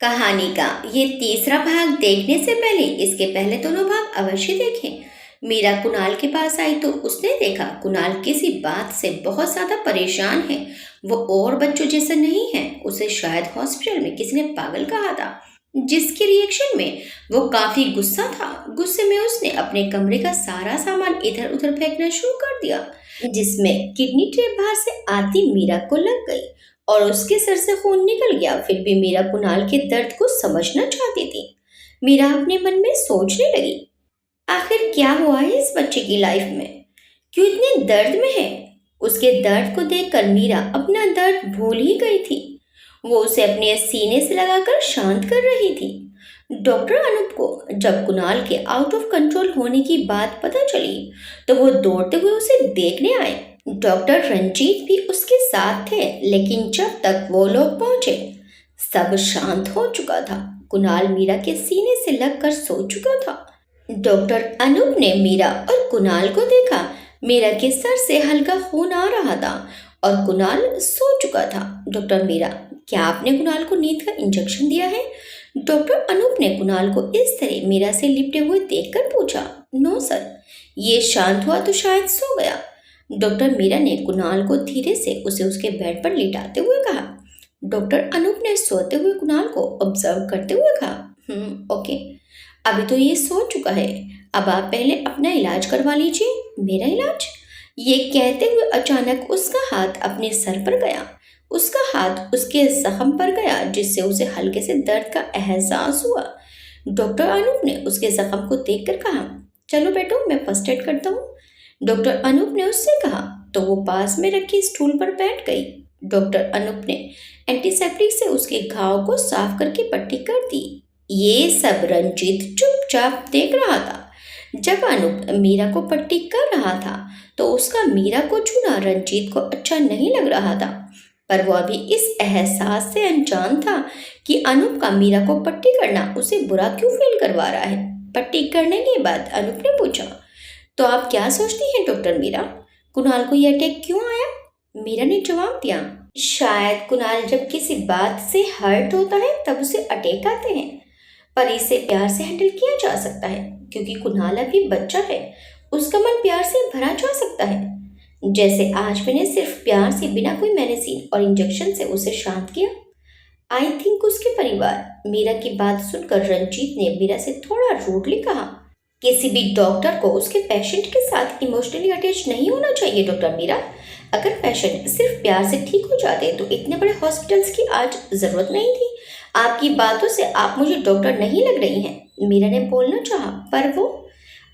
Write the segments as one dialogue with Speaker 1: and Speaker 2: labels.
Speaker 1: कहानी का ये तीसरा भाग देखने से पहले इसके पहले दोनों भाग अवश्य देखें। मीरा कुणाल के पास आई तो उसने देखा कुणाल किसी बात से बहुत ज्यादा परेशान है। वो और बच्चों जैसा नहीं है। उसे शायद हॉस्पिटल में किसी ने पागल कहा था, जिसके रिएक्शन में वो काफी गुस्सा था। गुस्से में उसने अपने कमरे का सारा सामान इधर उधर फेंकना शुरू कर दिया, जिसमें किडनी ट्रे बाहर से आती मीरा को लग गई और उसके सर से खून निकल गया। फिर भी मीरा कुणाल के दर्द को समझना चाहती थी। मीरा अपने मन में सोचने लगी, आखिर क्या हुआ है इस बच्चे की लाइफ में, क्यों इतने दर्द में है। उसके दर्द को देखकर मीरा अपना दर्द भूल ही गई थी। वो उसे अपने सीने से लगाकर शांत कर रही थी। डॉक्टर अनूप को जब कुणाल के आउट ऑफ कंट्रोल होने की बात पता चली तो वो दौड़ते हुए उसे देखने आए। डॉक्टर रंजीत भी उसके साथ थे, लेकिन जब तक वो लोग पहुंचे सब शांत हो चुका था। कुणाल मीरा के सीने से लगकर सो चुका था। डॉक्टर अनूप ने मीरा और कुणाल को देखा। मीरा के सर से हल्का खून आ रहा था और कुणाल सो चुका था। डॉक्टर मीरा, क्या आपने कुणाल को नींद का इंजेक्शन दिया है? डॉक्टर अनूप ने कुणाल को इस तरह मीरा से लिपटे हुए देखकर पूछा। नो सर, ये शांत हुआ तो शायद सो गया। डॉक्टर मीरा ने कुणाल को धीरे से उसे उसके बेड पर लिटाते हुए कहा। डॉक्टर अनूप ने सोते हुए कुणाल को ऑब्जर्व करते हुए कहा, ओके, अभी तो ये सो चुका है। अब आप पहले अपना इलाज करवा लीजिए। मेरा इलाज? ये कहते हुए अचानक उसका हाथ अपने सर पर गया। उसका हाथ उसके जख्म पर गया, जिससे उसे हल्के से दर्द का एहसास हुआ। डॉक्टर अनूप ने उसके जख्म को देखकर कहा, चलो बेटो, मैं फर्स्ट एड करता हूँ। डॉक्टर अनूप ने उससे कहा तो वो पास में रखी स्टूल पर बैठ गई। डॉक्टर अनूप ने एंटीसेप्टिक से उसके घाव को साफ करके पट्टी कर दी। ये सब रंजीत चुपचाप देख रहा था। जब अनूप मीरा को पट्टी कर रहा था तो उसका मीरा को छूना रंजीत को अच्छा नहीं लग रहा था, पर वो अभी इस एहसास से अनजान था कि अनूप का मीरा को पट्टी करना उसे बुरा क्यों फील करवा रहा है। पट्टी करने के बाद अनूप ने पूछा, तो आप क्या सोचती हैं डॉक्टर मीरा, कुणाल को ये अटैक क्यों आया? मीरा ने जवाब दिया, शायद कुणाल जब किसी बात से हर्ट होता है तब उसे अटैक आते हैं, पर इसे प्यार से हैंडल किया जा सकता है क्योंकि कुणाल अभी बच्चा है। उसका मन प्यार से भरा जा सकता है, जैसे आज मैंने सिर्फ प्यार से बिना कोई मेडिसिन और इंजेक्शन से उसे शांत किया। आई थिंक उसके परिवार। मीरा की बात सुनकर रंजीत ने मीरा से थोड़ा रूडली कहा, किसी भी डॉक्टर को उसके पेशेंट के साथ इमोशनली अटैच नहीं होना चाहिए डॉक्टर मीरा। अगर पेशेंट सिर्फ प्यार से ठीक हो जाते तो इतने बड़े हॉस्पिटल्स की आज जरूरत नहीं थी। आपकी बातों से आप मुझे डॉक्टर नहीं लग रही हैं। मीरा ने बोलना चाहा, पर वो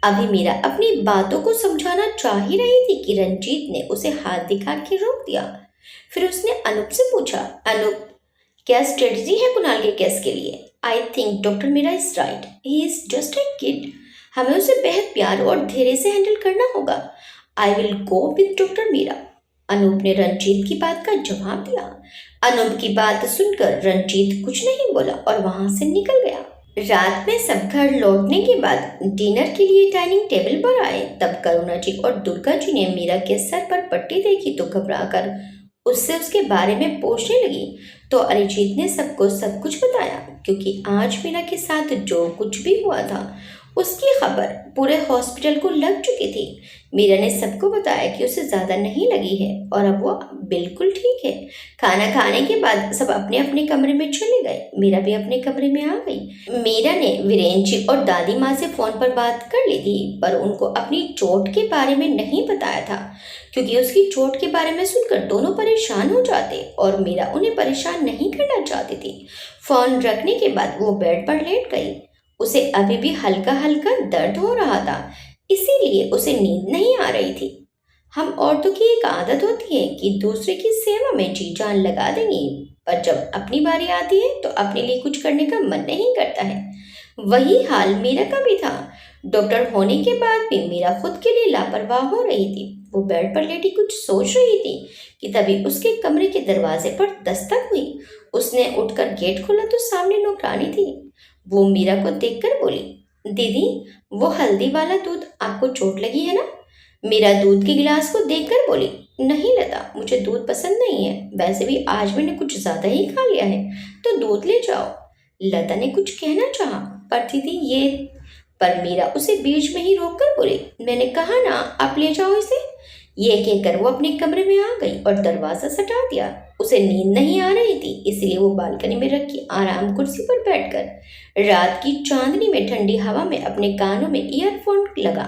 Speaker 1: अभी मीरा अपनी बातों को समझाना चाह ही रही थी कि रंजीत ने उसे हाथ दिखा के रोक दिया। फिर उसने अनूप से पूछा, अनूप, क्या स्ट्रेटजी है कुणाल के केस के लिए? I think doctor Meera is right, he is just a kid. हमें उसे बेहद प्यार और धैर्य से हैंडल करना होगा। I will go with doctor Meera. Anoop ने रंजीत की बात का जवाब दिया। अनूप की बात सुनकर रंजीत कुछ नहीं बोला और वहां से निकल गया। रात में सब घर लौटने के बाद डिनर के लिए डाइनिंग टेबल पर आए। तब करुणा जी और दुर्गा जी ने मीरा के सर पर पट्टी देखी तो घबराकर उससे उसके बारे में पूछने लगी। तो अरिजीत ने सबको सब कुछ बताया, क्योंकि आज मीरा के साथ जो कुछ भी हुआ था उसकी खबर पूरे हॉस्पिटल को लग चुकी थी। मीरा ने सबको बताया कि उसे ज्यादा नहीं लगी है और अब वो बिल्कुल ठीक है। खाना खाने के बाद सब अपने अपने कमरे में चले गए। मीरा भी अपने कमरे में आ गई। मीरा ने वीरेंद्र जी और दादी माँ से फोन पर बात कर ली थी, पर उनको अपनी चोट के बारे में नहीं बताया था, क्योंकि उसकी चोट के बारे में सुनकर दोनों परेशान हो जाते और मीरा उन्हें परेशान नहीं करना चाहती थी। फोन रखने के बाद वो बेड पर लेट गई। उसे अभी भी हल्का हल्का दर्द हो रहा था, इसीलिए उसे नींद नहीं आ रही थी। हम औरतों की एक आदत होती है कि दूसरे की सेवा में जी जान लगा देंगी, पर जब अपनी बारी आती है तो अपने लिए कुछ करने का मन नहीं करता है। वही हाल मीरा का भी था। डॉक्टर होने के बाद भी मीरा खुद के लिए लापरवाह हो रही थी। वो बेड पर लेटी कुछ सोच रही थी कि तभी उसके कमरे के दरवाजे पर दस्तक हुई। उसने उठकर गेट खोला तो सामने नौकरानी थी। वो मीरा को देखकर बोली, दीदी, वो हल्दी वाला दूध आपको चोट लगी है ना? मीरा दूध के गिलास को देखकर बोली, नहीं लता, मुझे दूध पसंद नहीं है। वैसे भी आज मैंने कुछ ज्यादा ही खा लिया है, तो दूध ले जाओ। लता ने कुछ कहना चाहा, पर दीदी ये पर मीरा उसे बीच में ही रोककर बोली, मैंने कहा ना आप ले जाओ इसे। ये कहकर वो अपने कमरे में आ गई और दरवाजा सटा दिया। उसे नींद नहीं आ रही थी, इसलिए वो बालकनी में रखी आराम कुर्सी पर बैठकर रात की चांदनी में ठंडी हवा में अपने कानों में ईयरफोन लगा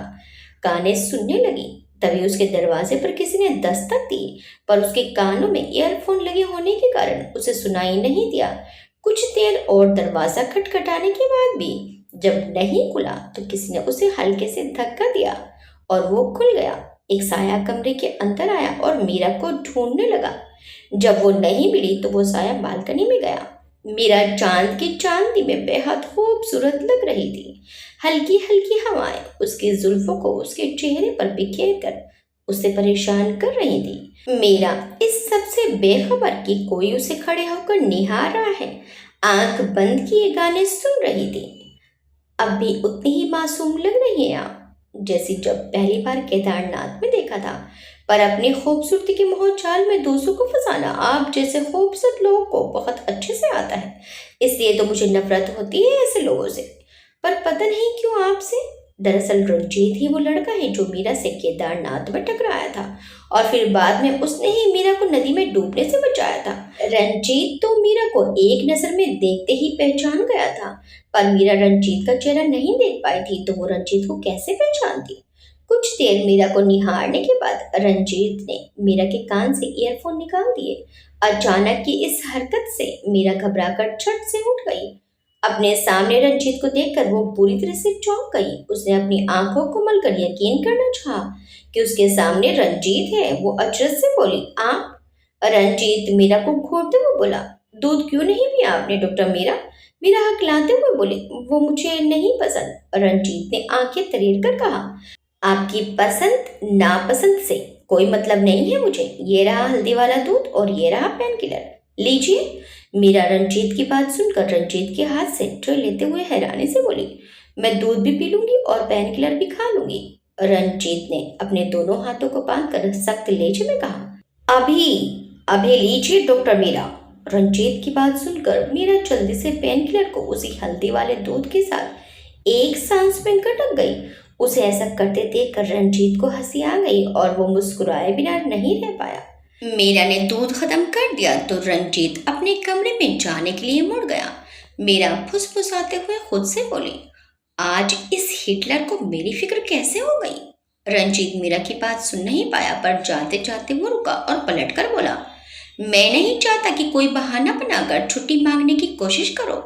Speaker 1: गाने सुनने लगी। तभी उसके दरवाजे पर किसी ने दस्तक दी, पर उसके कानों में ईयरफोन लगे होने के कारण उसे सुनाई नहीं दिया। कुछ देर और दरवाजा खटखटाने के बाद भी जब नहीं खुला तो किसी ने उसे हल्के से धक्का दिया और वो खुल गया। एक साया कमरे के अंदर आया और मीरा को ढूंढने लगा। जब वो नहीं मिली तो वो साया बालकनी में गया। मीरा चांद की चांदनी में बेहद खूबसूरत लग रही थी। हल्की हल्की हवाएं उसकी जुल्फों को उसके चेहरे पर बिखेर कर उसे परेशान कर रही थी। मीरा इस सबसे बेखबर कि कोई उसे खड़े होकर निहार रहा है, आंख बंद किए गाने सुन रही थी। अब भी उतनी ही मासूम लग रही है आप, जैसी जब पहली बार केदारनाथ में देखा था। पर अपनी खूबसूरती के मोहजाल में दूसरों को फंसाना आप जैसे खूबसूरत लोगों को बहुत अच्छे से आता है। इसलिए तो मुझे नफरत होती है ऐसे लोगों से। पर पता नहीं क्यों आपसे। दरअसल रंजीत ही वो लड़का है जो मीरा से केदारनाथ में टकराया था और फिर बाद में उसने ही मीरा को नदी में डूबने से बचाया था। रंजीत तो मीरा को एक नजर में देखते ही पहचान गया था, पर मीरा रंजीत का चेहरा नहीं देख पाई थी, तो वो रंजीत को कैसे पहचानती। कुछ देर मीरा को निहारने के बाद रंजीत ने मीरा के कान से ईयरफोन निकाल दिए। अचानक की इस हरकत से मीरा घबराकर झट से उठ गई। अपने सामने रंजीत को देखकर वो पूरी तरह से चौंक गई। उसने अपनी आंखों को मलकर यकीन करना चाहा कि उसके सामने रंजीत है। वो अचरज से बोली, आप? रंजीत मीरा को घूरते हुए बोला, दूध क्यों नहीं पिया आपने डॉक्टर मीरा? मीरा हकलाते हुए बोली, वो मुझे नहीं पसंद। रंजीत ने आंखें तरीर कर कहा, आपकी पसंद नापसंद से कोई मतलब नहीं है मुझे। ये रहा हल्दी वाला दूध और ये रहा पेन किलर, लीजिए। मीरा रंजीत की बात सुनकर रंजीत के हाथ से ट्रे लेते हुए हैरानी से बोली, मैं दूध भी पी लूंगी और पेन किलर भी खा लूंगी। रंजीत ने अपने दोनों हाथों को बांधकर सख्त लहजे में कहा, अभी अभी लीजिए डॉक्टर मीरा। रंजीत की बात सुनकर मीरा जल्दी से पेन किलर को उसी हल्दी वाले दूध के साथ एक सांस में गटक गई। उसे ऐसा करते देखकर रंजीत को हंसी आ गई और वो मुस्कुराए बिना नहीं रह पाया। मीरा ने दूध खत्म कर दिया तो रंजीत अपने कमरे में जाने के लिए मुड़ गया। मीरा फुसफुसाते हुए खुद से बोली, आज इस हिटलर को मेरी फिक्र कैसे हो गई। रंजीत मीरा की बात सुन नहीं पाया, पर जाते जाते वो रुका और पलटकर बोला, मैं नहीं चाहता कि कोई बहाना बनाकर छुट्टी मांगने की कोशिश करो।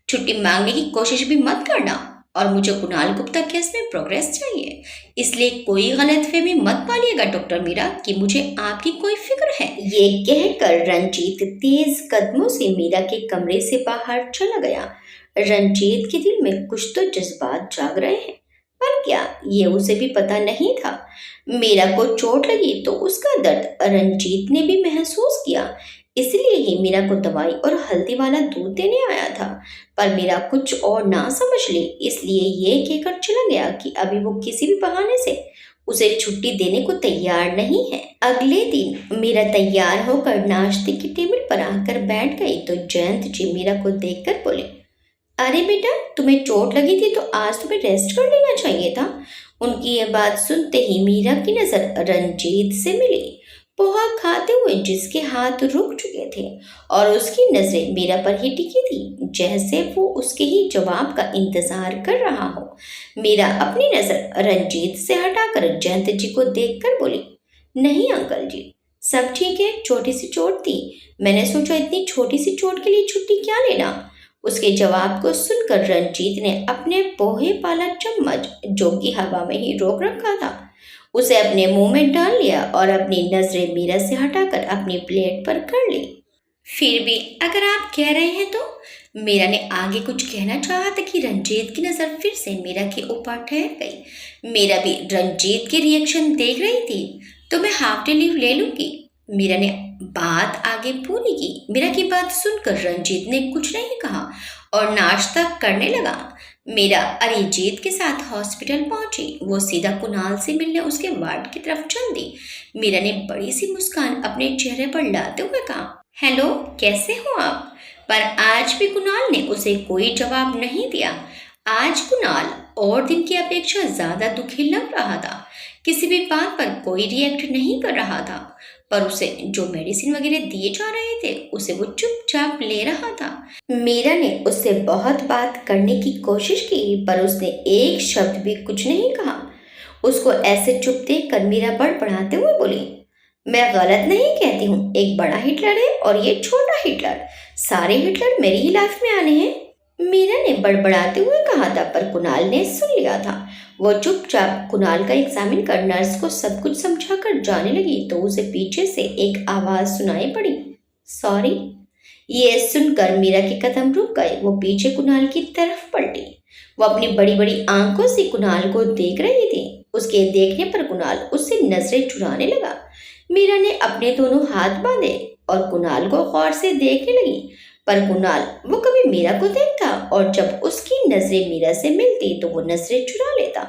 Speaker 1: छुट्टी मांगने की कोशिश भी मत करना, और मुझे कुणाल गुप्ता केस में प्रोग्रेस चाहिए। इसलिए कोई गलतफहमी मत पालिएगा डॉक्टर मीरा कि मुझे आपकी कोई फिक्र है। ये कहकर रंजीत तेज कदमों से मीरा के कमरे से बाहर चला गया। रंजीत के दिल में कुछ तो जज्बात जाग रहे हैं, पर क्या ये उसे भी पता नहीं था। मीरा को चोट लगी तो उसका दर्द रंजीत ने भी महसूस किया, इसलिए ही मीरा को दवाई और हल्दी वाला दूध देने आया था। पर मीरा कुछ और ना समझ ले, इसलिए ये कहकर चला गया कि अभी वो किसी भी बहाने से उसे छुट्टी देने को तैयार नहीं है। अगले दिन मीरा तैयार होकर नाश्ते की टेबल पर आकर बैठ गई तो जयंत जी मीरा को देखकर बोले, अरे बेटा, तुम्हें चोट लगी थी तो आज तुम्हें रेस्ट कर लेना चाहिए था। उनकी ये बात सुनते ही मीरा की नजर रंजीत से मिली। पोहा खाते हुए जिसके हाथ रुक चुके थे और उसकी नजरें मीरा पर ही टिकी थी, जैसे वो उसके ही जवाब का इंतजार कर रहा हो। मीरा अपनी नजर रंजीत से हटाकर जयंत जी को देखकर बोली, नहीं अंकल जी, सब ठीक है, छोटी सी चोट थी। मैंने सोचा इतनी छोटी सी चोट के लिए छुट्टी क्या लेना। उसके जवाब को सुनकर रंजीत ने अपने पोहे वाला चम्मच, जो कि हवा में ही रोक रखा था, उसे अपने मुंह में डाल लिया और अपनी नजरें मीरा से हटाकर अपनी प्लेट पर कर ली। फिर भी अगर आप कह रहे हैं तो। मीरा ने आगे कुछ कहना चाहा था कि रंजीत की नजर फिर से मीरा के ऊपर ठहर गई। मीरा भी रंजीत के रिएक्शन देख रही थी। तो मैं हाफ डे लीव ले लूंगी। मीरा ने बात आगे पूरी की। मीरा की बात सुनकर रंजीत ने कुछ नहीं कहा और नाश्ता करने लगा। मीरा अरिजीत के साथ हॉस्पिटल पहुंची। वो सीधा कुणाल से मिलने उसके वार्ड की तरफ चल दी। मीरा ने बड़ी सी मुस्कान अपने चेहरे पर लाते हुए कहा, हेलो, कैसे हो आप? पर आज भी कुणाल ने उसे कोई जवाब नहीं दिया। आज कुणाल और दिन की अपेक्षा ज्यादा दुखी लग रहा था। किसी भी बात पर कोई रिएक्ट नहीं कर रहा था, पर उसे जो मेडिसिन वगैरह दिए जा रहे थे उसे वो चुपचाप ले रहा था। मीरा ने उससे बहुत बात करने की कोशिश की, पर उसने एक शब्द भी कुछ नहीं कहा। उसको ऐसे चुप देख कर मीरा बड़बड़ाते हुए बोली, मैं गलत नहीं कहती हूँ, एक बड़ा हिटलर है और ये छोटा हिटलर। सारे हिटलर मेरी ही लाइफ में आने हैं। मीरा ने बड़बड़ाते हुए कहा था, पर कुणाल ने सुन लिया था। वो चुपचाप कुणाल का एग्जामिन कर नर्स को सब कुछ समझा कर जाने लगी तो उसे पीछे से एक आवाज सुनाई पड़ी, सॉरी। ये सुनकर मीरा के कदम रुक गए। वो पीछे कुणाल की तरफ पलटी। वो अपनी बड़ी बड़ी आंखों से कुणाल को देख रही थी। उसके देखने पर कुणाल उससे नजरें चुराने लगा। मीरा ने अपने दोनों हाथ बांधे और कुणाल को गौर से देखने लगी, पर कुणाल वो कभी मीरा को देखता और जब उसकी नजरें मीरा से मिलती तो वो नजरें चुरा लेता।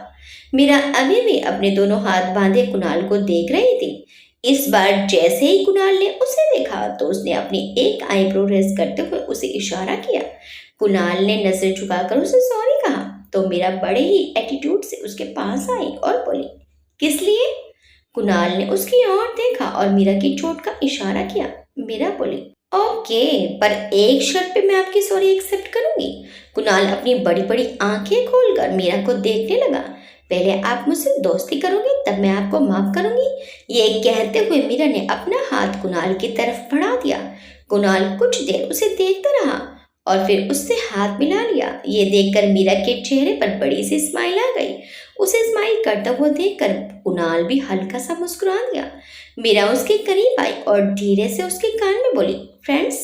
Speaker 1: मीरा अभी भी अपने दोनों हाथ बांधे कुणाल को देख रही थी। इस बार जैसे ही कुणाल ने उसे देखा तो उसने अपनी एक आईब्रो रेज करते हुए उसे इशारा किया। कुणाल ने नजर झुकाकर उसे सॉरी कहा तो मीरा बड़े ही एटीट्यूड से उसके पास आई और बोली, किस लिए? कुणाल ने उसकी ओर देखा और मीरा की चोट का इशारा किया। मीरा बोली, ओके, पर एक शर्त पे मैं आपकी सॉरी एक्सेप्ट करूंगी। कुणाल अपनी बड़ी बड़ी आंखें खोलकर मीरा को देखने लगा। पहले आप मुझसे दोस्ती करोगे तब मैं आपको माफ करूंगी। ये कहते हुए मीरा ने अपना हाथ कुणाल की तरफ बढ़ा दिया। कुणाल कुछ देर उसे देखता रहा और फिर उससे हाथ मिला लिया। ये देखकर मीरा के चेहरे पर बड़ी सी स्माइल आ गई। उसे स्माइल करता हुआ देखकर कुणाल भी हल्का सा मुस्कुरा दिया। मीरा उसके करीब आई और धीरे से उसके कान में बोली, फ्रेंड्स।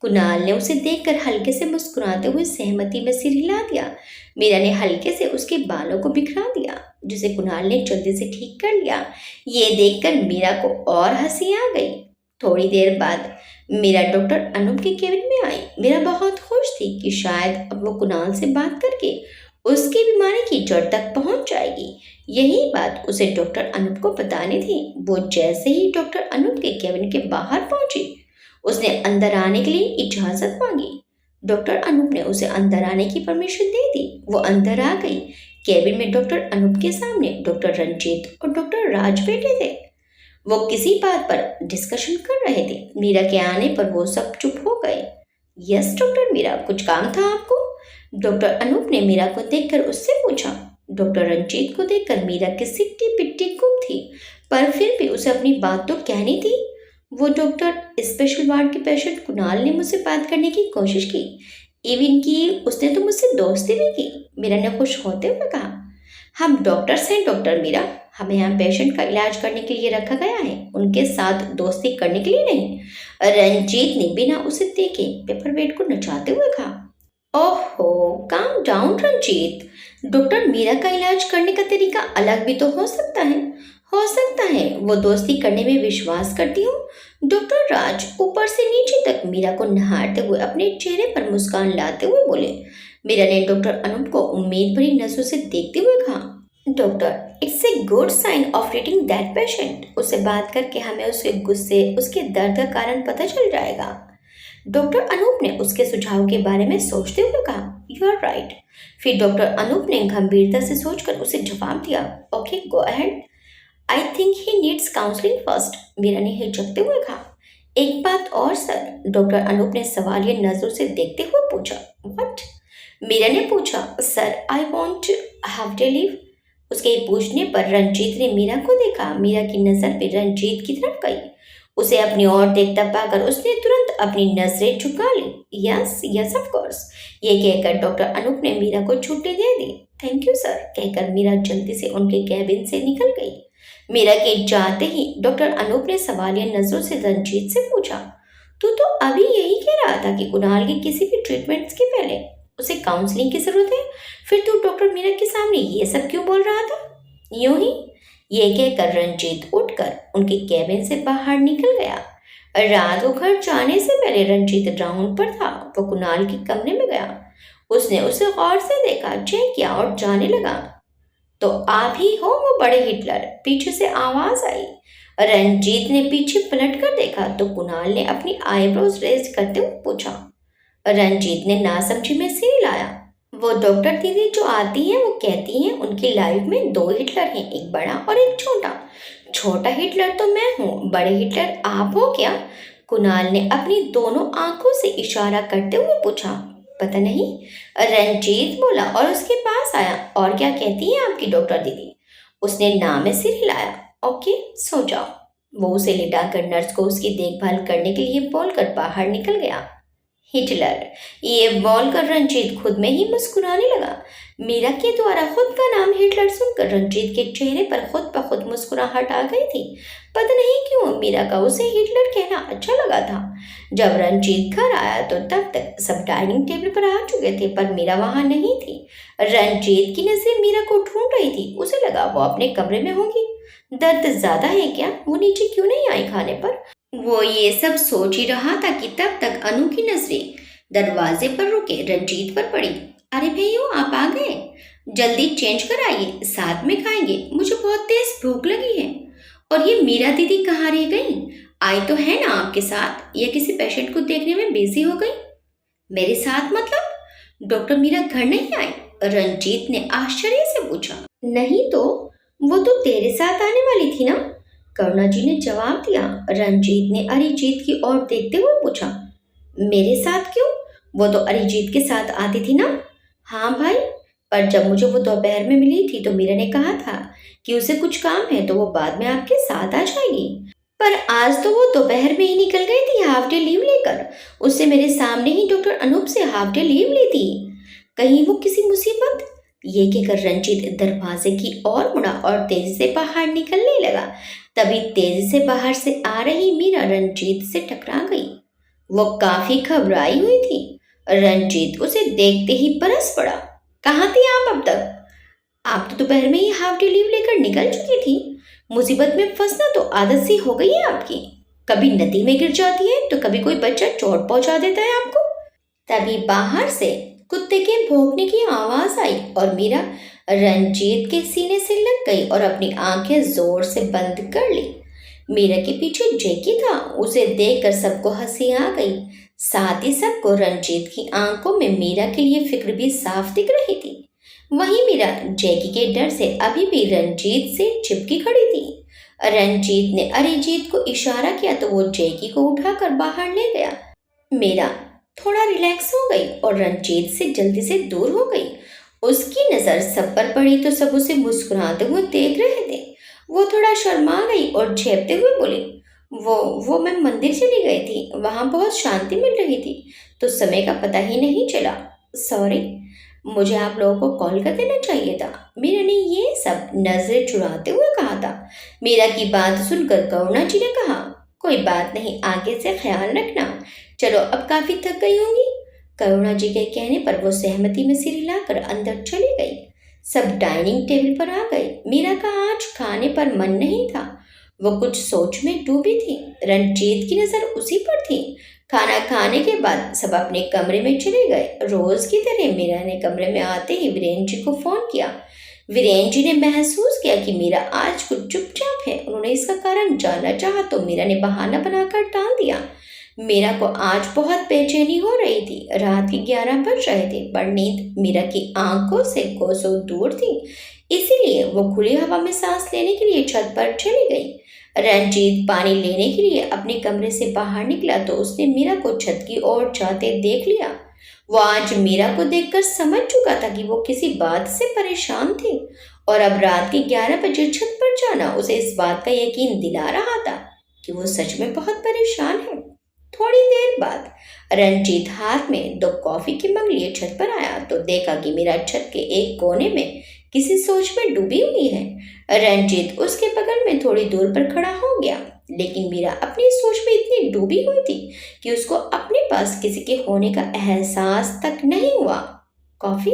Speaker 1: कुणाल ने उसे देखकर हल्के से मुस्कुराते हुए सहमति में सिर हिला दिया। मीरा ने हल्के से उसके बालों को बिखरा दिया, जिसे कुणाल ने जल्दी से ठीक कर लिया। ये देखकर मीरा को और हंसी आ गई। थोड़ी देर बाद मीरा डॉक्टर अनूप के केबिन में आई। मीरा बहुत खुश थी कि शायद अब वो कुणाल से बात करके उसकी बीमारी की जड़ तक पहुंच जाएगी। यही बात उसे डॉक्टर अनूप को बतानी थी। वो जैसे ही डॉक्टर अनूप के केबिन के बाहर पहुंची, उसने अंदर आने के लिए इजाजत मांगी। डॉक्टर अनूप ने उसे अंदर आने की परमिशन दे दी। वो अंदर आ गई। केबिन में डॉक्टर अनूप के सामने डॉक्टर रंजीत और डॉक्टर राज बैठे थे। वो किसी बात पर डिस्कशन कर रहे थे। मीरा के आने पर वो सब चुप हो गए। यस डॉक्टर मीरा, कुछ काम था आपको? डॉक्टर अनूप ने मीरा को देखकर उससे पूछा। डॉक्टर रंजीत को देखकर मीरा की सिट्टी पिट्टी गुम थी, पर फिर भी उसे अपनी बात तो कहनी थी। वो डॉक्टर स्पेशल वार्ड के पेशेंट कुणाल ने मुझसे बात करने की कोशिश की, इवन की उसने तो मुझसे दोस्ती भी की। मीरा ने खुश होते हुए कहा, हम डॉक्टर्स हैं डॉक्टर मीरा, हमें यहाँ पेशेंट का इलाज करने के लिए रखा गया है, उनके साथ दोस्ती करने के लिए नहीं। रंजीत ने बिना उसे देखे पेपर वेट को नचाते हुए कहा, ओहो calm down Ranjit, doctor Meera का इलाज करने का तरीका अलग भी तो हो सकता है। वो दोस्ती करने में विश्वास करती हूँ। डॉक्टर राज ऊपर से नीचे तक मीरा को निहारते हुए अपने चेहरे पर मुस्कान लाते हुए बोले। मीरा ने डॉक्टर अनूप को उम्मीद भरी नजरों से देखते हुए कहा, doctor, it's a good sign of treating that patient. उससे बात करके हमें उसके गुस्से, उसके दर्द का कारण पता चल जाएगा। डॉक्टर अनूप ने उसके सुझाव के बारे में सोचते हुए कहा, यू आर राइट। फिर डॉक्टर अनूप ने गंभीरता से सोचकर उसे जवाब दिया, okay go ahead. I think he needs counselling first. Meera ने हिचकते हुए कहा, एक बात और सर। डॉक्टर अनूप ने सवालिया नजरों से देखते हुए पूछा, व्हाट? मीरा ने पूछा, sir I want half day leave. उसके पूछने पर रंजीत ने मीरा को देखा। मीरा की नजर फिर रंजीत की तरफ गई। उसे अपनी ओर देखता पाकर उसने तुरंत अपनी नजरें झुका ली। Yes yes of course. ये कहकर डॉक्टर अनूप ने मीरा को छुट्टी दे दी। थैंक यू सर कहकर मीरा जल्दी से उनके कैबिन से निकल गई। मीरा के जाते ही डॉक्टर अनूप ने सवालिया नजरों से रंजीत से पूछा, तू तो अभी यही कह रहा था कि कुणाल के किसी भी ट्रीटमेंट्स के पहले उसे काउंसलिंग की जरूरत है, फिर तू डॉक्टर मीरा के सामने ये सब क्यों बोल रहा था? यूं ही। ये कहकर रंजीत उठकर उनके कैबिन से बाहर निकल गया। रात को घर जाने से पहले रंजीत राउंड पर था। वो कुणाल के कमरे में गया। उसने उसे गौर से देखा, चेक किया और जाने लगा। तो आप ही हो वो बड़े हिटलर? पीछे से आवाज आई। रंजीत ने पीछे पलट कर देखा तो कुणाल ने अपनी आईब्रोज रेज करते हुए पूछा, रंजीत ने नासमझी में सिर हिलाया। वो डॉक्टर दीदी जो आती हैं वो कहती हैं उनकी लाइफ में दो हिटलर हैं, एक बड़ा और एक छोटा। छोटा हिटलर तो मैं हूँ, बड़े हिटलर आप हो क्या? कुणाल ने अपनी दोनों आंखों से इशारा करते हुए पूछा। पता नहीं, रंजीत बोला और उसके पास आया। और क्या कहती है आपकी डॉक्टर दीदी? उसने ना में सिर हिलाया। ओके, सो जाओ। वो उसे लिटाकर नर्स को उसकी देखभाल करने के लिए बोलकर बाहर निकल गया। हिटलर, ये बोलकर रंजीत खुद में ही मुस्कुराने लगा। मीरा के द्वारा खुद का नाम हिटलर सुनकर रंजीत के चेहरे पर खुद ब खुद मुस्कुराहट आ गई थी। पता नहीं क्यों मीरा का उसे हिटलर कहना अच्छा लगा था। जब रंजीत घर आया तो तब तक सब डाइनिंग टेबल पर आ चुके थे, पर मीरा वहां नहीं थी। रंजीत की नजरें मीरा को ढूंढ रही थी। उसे लगा वो अपने कमरे में होगी। दर्द ज्यादा है क्या? वो नीचे क्यों नहीं आई खाने पर? वो ये सब सोच ही रहा था कि तब तक अनु की नजरें दरवाजे पर रुके रंजीत पर पड़ी। अरे भैया, आप आ गए? जल्दी चेंज कर आइए, साथ में खाएंगे, मुझे बहुत तेज भूख लगी है। और ये मीरा दीदी कहाँ रह गई? आई तो है ना आपके साथ, या किसी पेशेंट को देखने में बिजी हो गई? मेरे साथ मतलब? डॉक्टर मीरा घर नहीं आई? रंजीत ने आश्चर्य से पूछा। नहीं तो वो तो तेरे साथ आने वाली थी ना, करुणा जी ने जवाब दिया। रंजीत ने अरिजीत की ओर देखते हुए पूछा। मेरे साथ क्यों? वो तो अरिजीत के साथ आती थी ना। हाँ भाई, पर जब मुझे वो दोपहर में मिली थी तो मीरा ने कहा था कि उसे कुछ काम है तो वो बाद में आपके साथ आ जाएगी। पर आज तो वो दोपहर में ही निकल गई थी हाफ डे लीव लेकर। उससे मेरे सामने ही डॉक्टर अनूप से हाफ डे लीव ली थी। कहीं वो किसी मुसीबत? ये कहकर रंजीत दरवाजे की ओर मुड़ा और तेजी से बाहर निकलने लगा। तभी तेजी से बाहर से आ रही मीरा रंजीत से टकरा गई। वो काफी घबराई हुई थी। रंजीत उसे देखते ही बरस पड़ा। कहाँ थी आप अब तक? आप तो दोपहर में ही हाफ डे लीव लेकर निकल चुकी थी। मुसीबत में फंसना तो आदत सी हो गई है आपकी। कभी नदी में गिर जाती है तो कभी कोई बच्चा चोट पहुंचा देता है आपको। तभी बाहर से कुत्ते के भौंकने की आवाज आई और मीरा रंजीत के सीने से लग गई और अपनी आंखें जोर से बंद कर ली। मीरा के पीछे जैकी था। उसे देखकर सबको हंसी आ गई। साथ ही सबको रंजीत की आंखों में मीरा के लिए फिक्र भी साफ दिख रही थी। वहीं मीरा जैकी के डर से अभी भी रंजीत से चिपकी खड़ी थी। रंजीत ने अरिजीत को इशारा किया तो वो जैकी को उठाकर बाहर ले गया। मीरा थोड़ा रिलैक्स हो गई और रंजीत से जल्दी से दूर हो गई। उसकी नजर सब पर पड़ी तो सब उसे मुस्कुराते हुए देख रहे थे। वो थोड़ा शर्मा गई और झेपते हुए बोली, वो मैं मंदिर चली गई थी, वहां बहुत शांति मिल रही थी तो समय का पता ही नहीं चला। सॉरी, मुझे आप लोगों को कॉल कर देना चाहिए था। मीरा ने ये सब नजरें चुराते हुए कहा था। मीरा की बात सुनकर करुणा जी ने कहा, कोई बात नहीं, आगे से ख्याल रखना। चलो, अब काफी थक गई होंगी। करुणा जी के कहने पर वो सहमति में सिर हिलाकर अंदर चली गई। सब डाइनिंग टेबल पर आ गए। मीरा का आज खाने पर मन नहीं था। वो कुछ सोच में डूबी थी। रंजीत की नजर उसी पर थी। खाना खाने के बाद सब अपने कमरे में चले गए। रोज की तरह मीरा ने कमरे में आते ही वीरेंद्र जी को फोन किया। वीरेंद्र जी ने महसूस किया कि मीरा आज कुछ चुपचाप है। उन्होंने इसका कारण जानना चाहा तो मीरा ने बहाना बनाकर टाल दिया। मीरा को आज बहुत बेचैनी हो रही थी। रात के 11 बज रहे थे पर नींद मीरा की आंखों से कोसों दूर थी। इसीलिए वो खुली हवा में सांस लेने के लिए छत पर चली गई। रंजीत पानी लेने के लिए अपने कमरे से बाहर निकला तो उसने मीरा को छत की ओर जाते देख लिया। वो आज मीरा को देखकर समझ चुका था कि वो किसी बात से परेशान थी और अब रात के 11 बजे छत पर जाना उसे इस बात का यकीन दिला रहा था कि वो सच में बहुत परेशान है। थोड़ी देर बाद रंजीत हाथ में 2 कॉफी के मग लिए छत पर आया तो देखा कि मीरा छत के एक कोने में किसी सोच में डूबी हुई है। रंजीत उसके बगल में थोड़ी दूर पर खड़ा हो गया, लेकिन मीरा अपनी सोच में इतनी डूबी हुई थी कि उसको अपने पास किसी के होने का एहसास तक नहीं हुआ। कॉफी?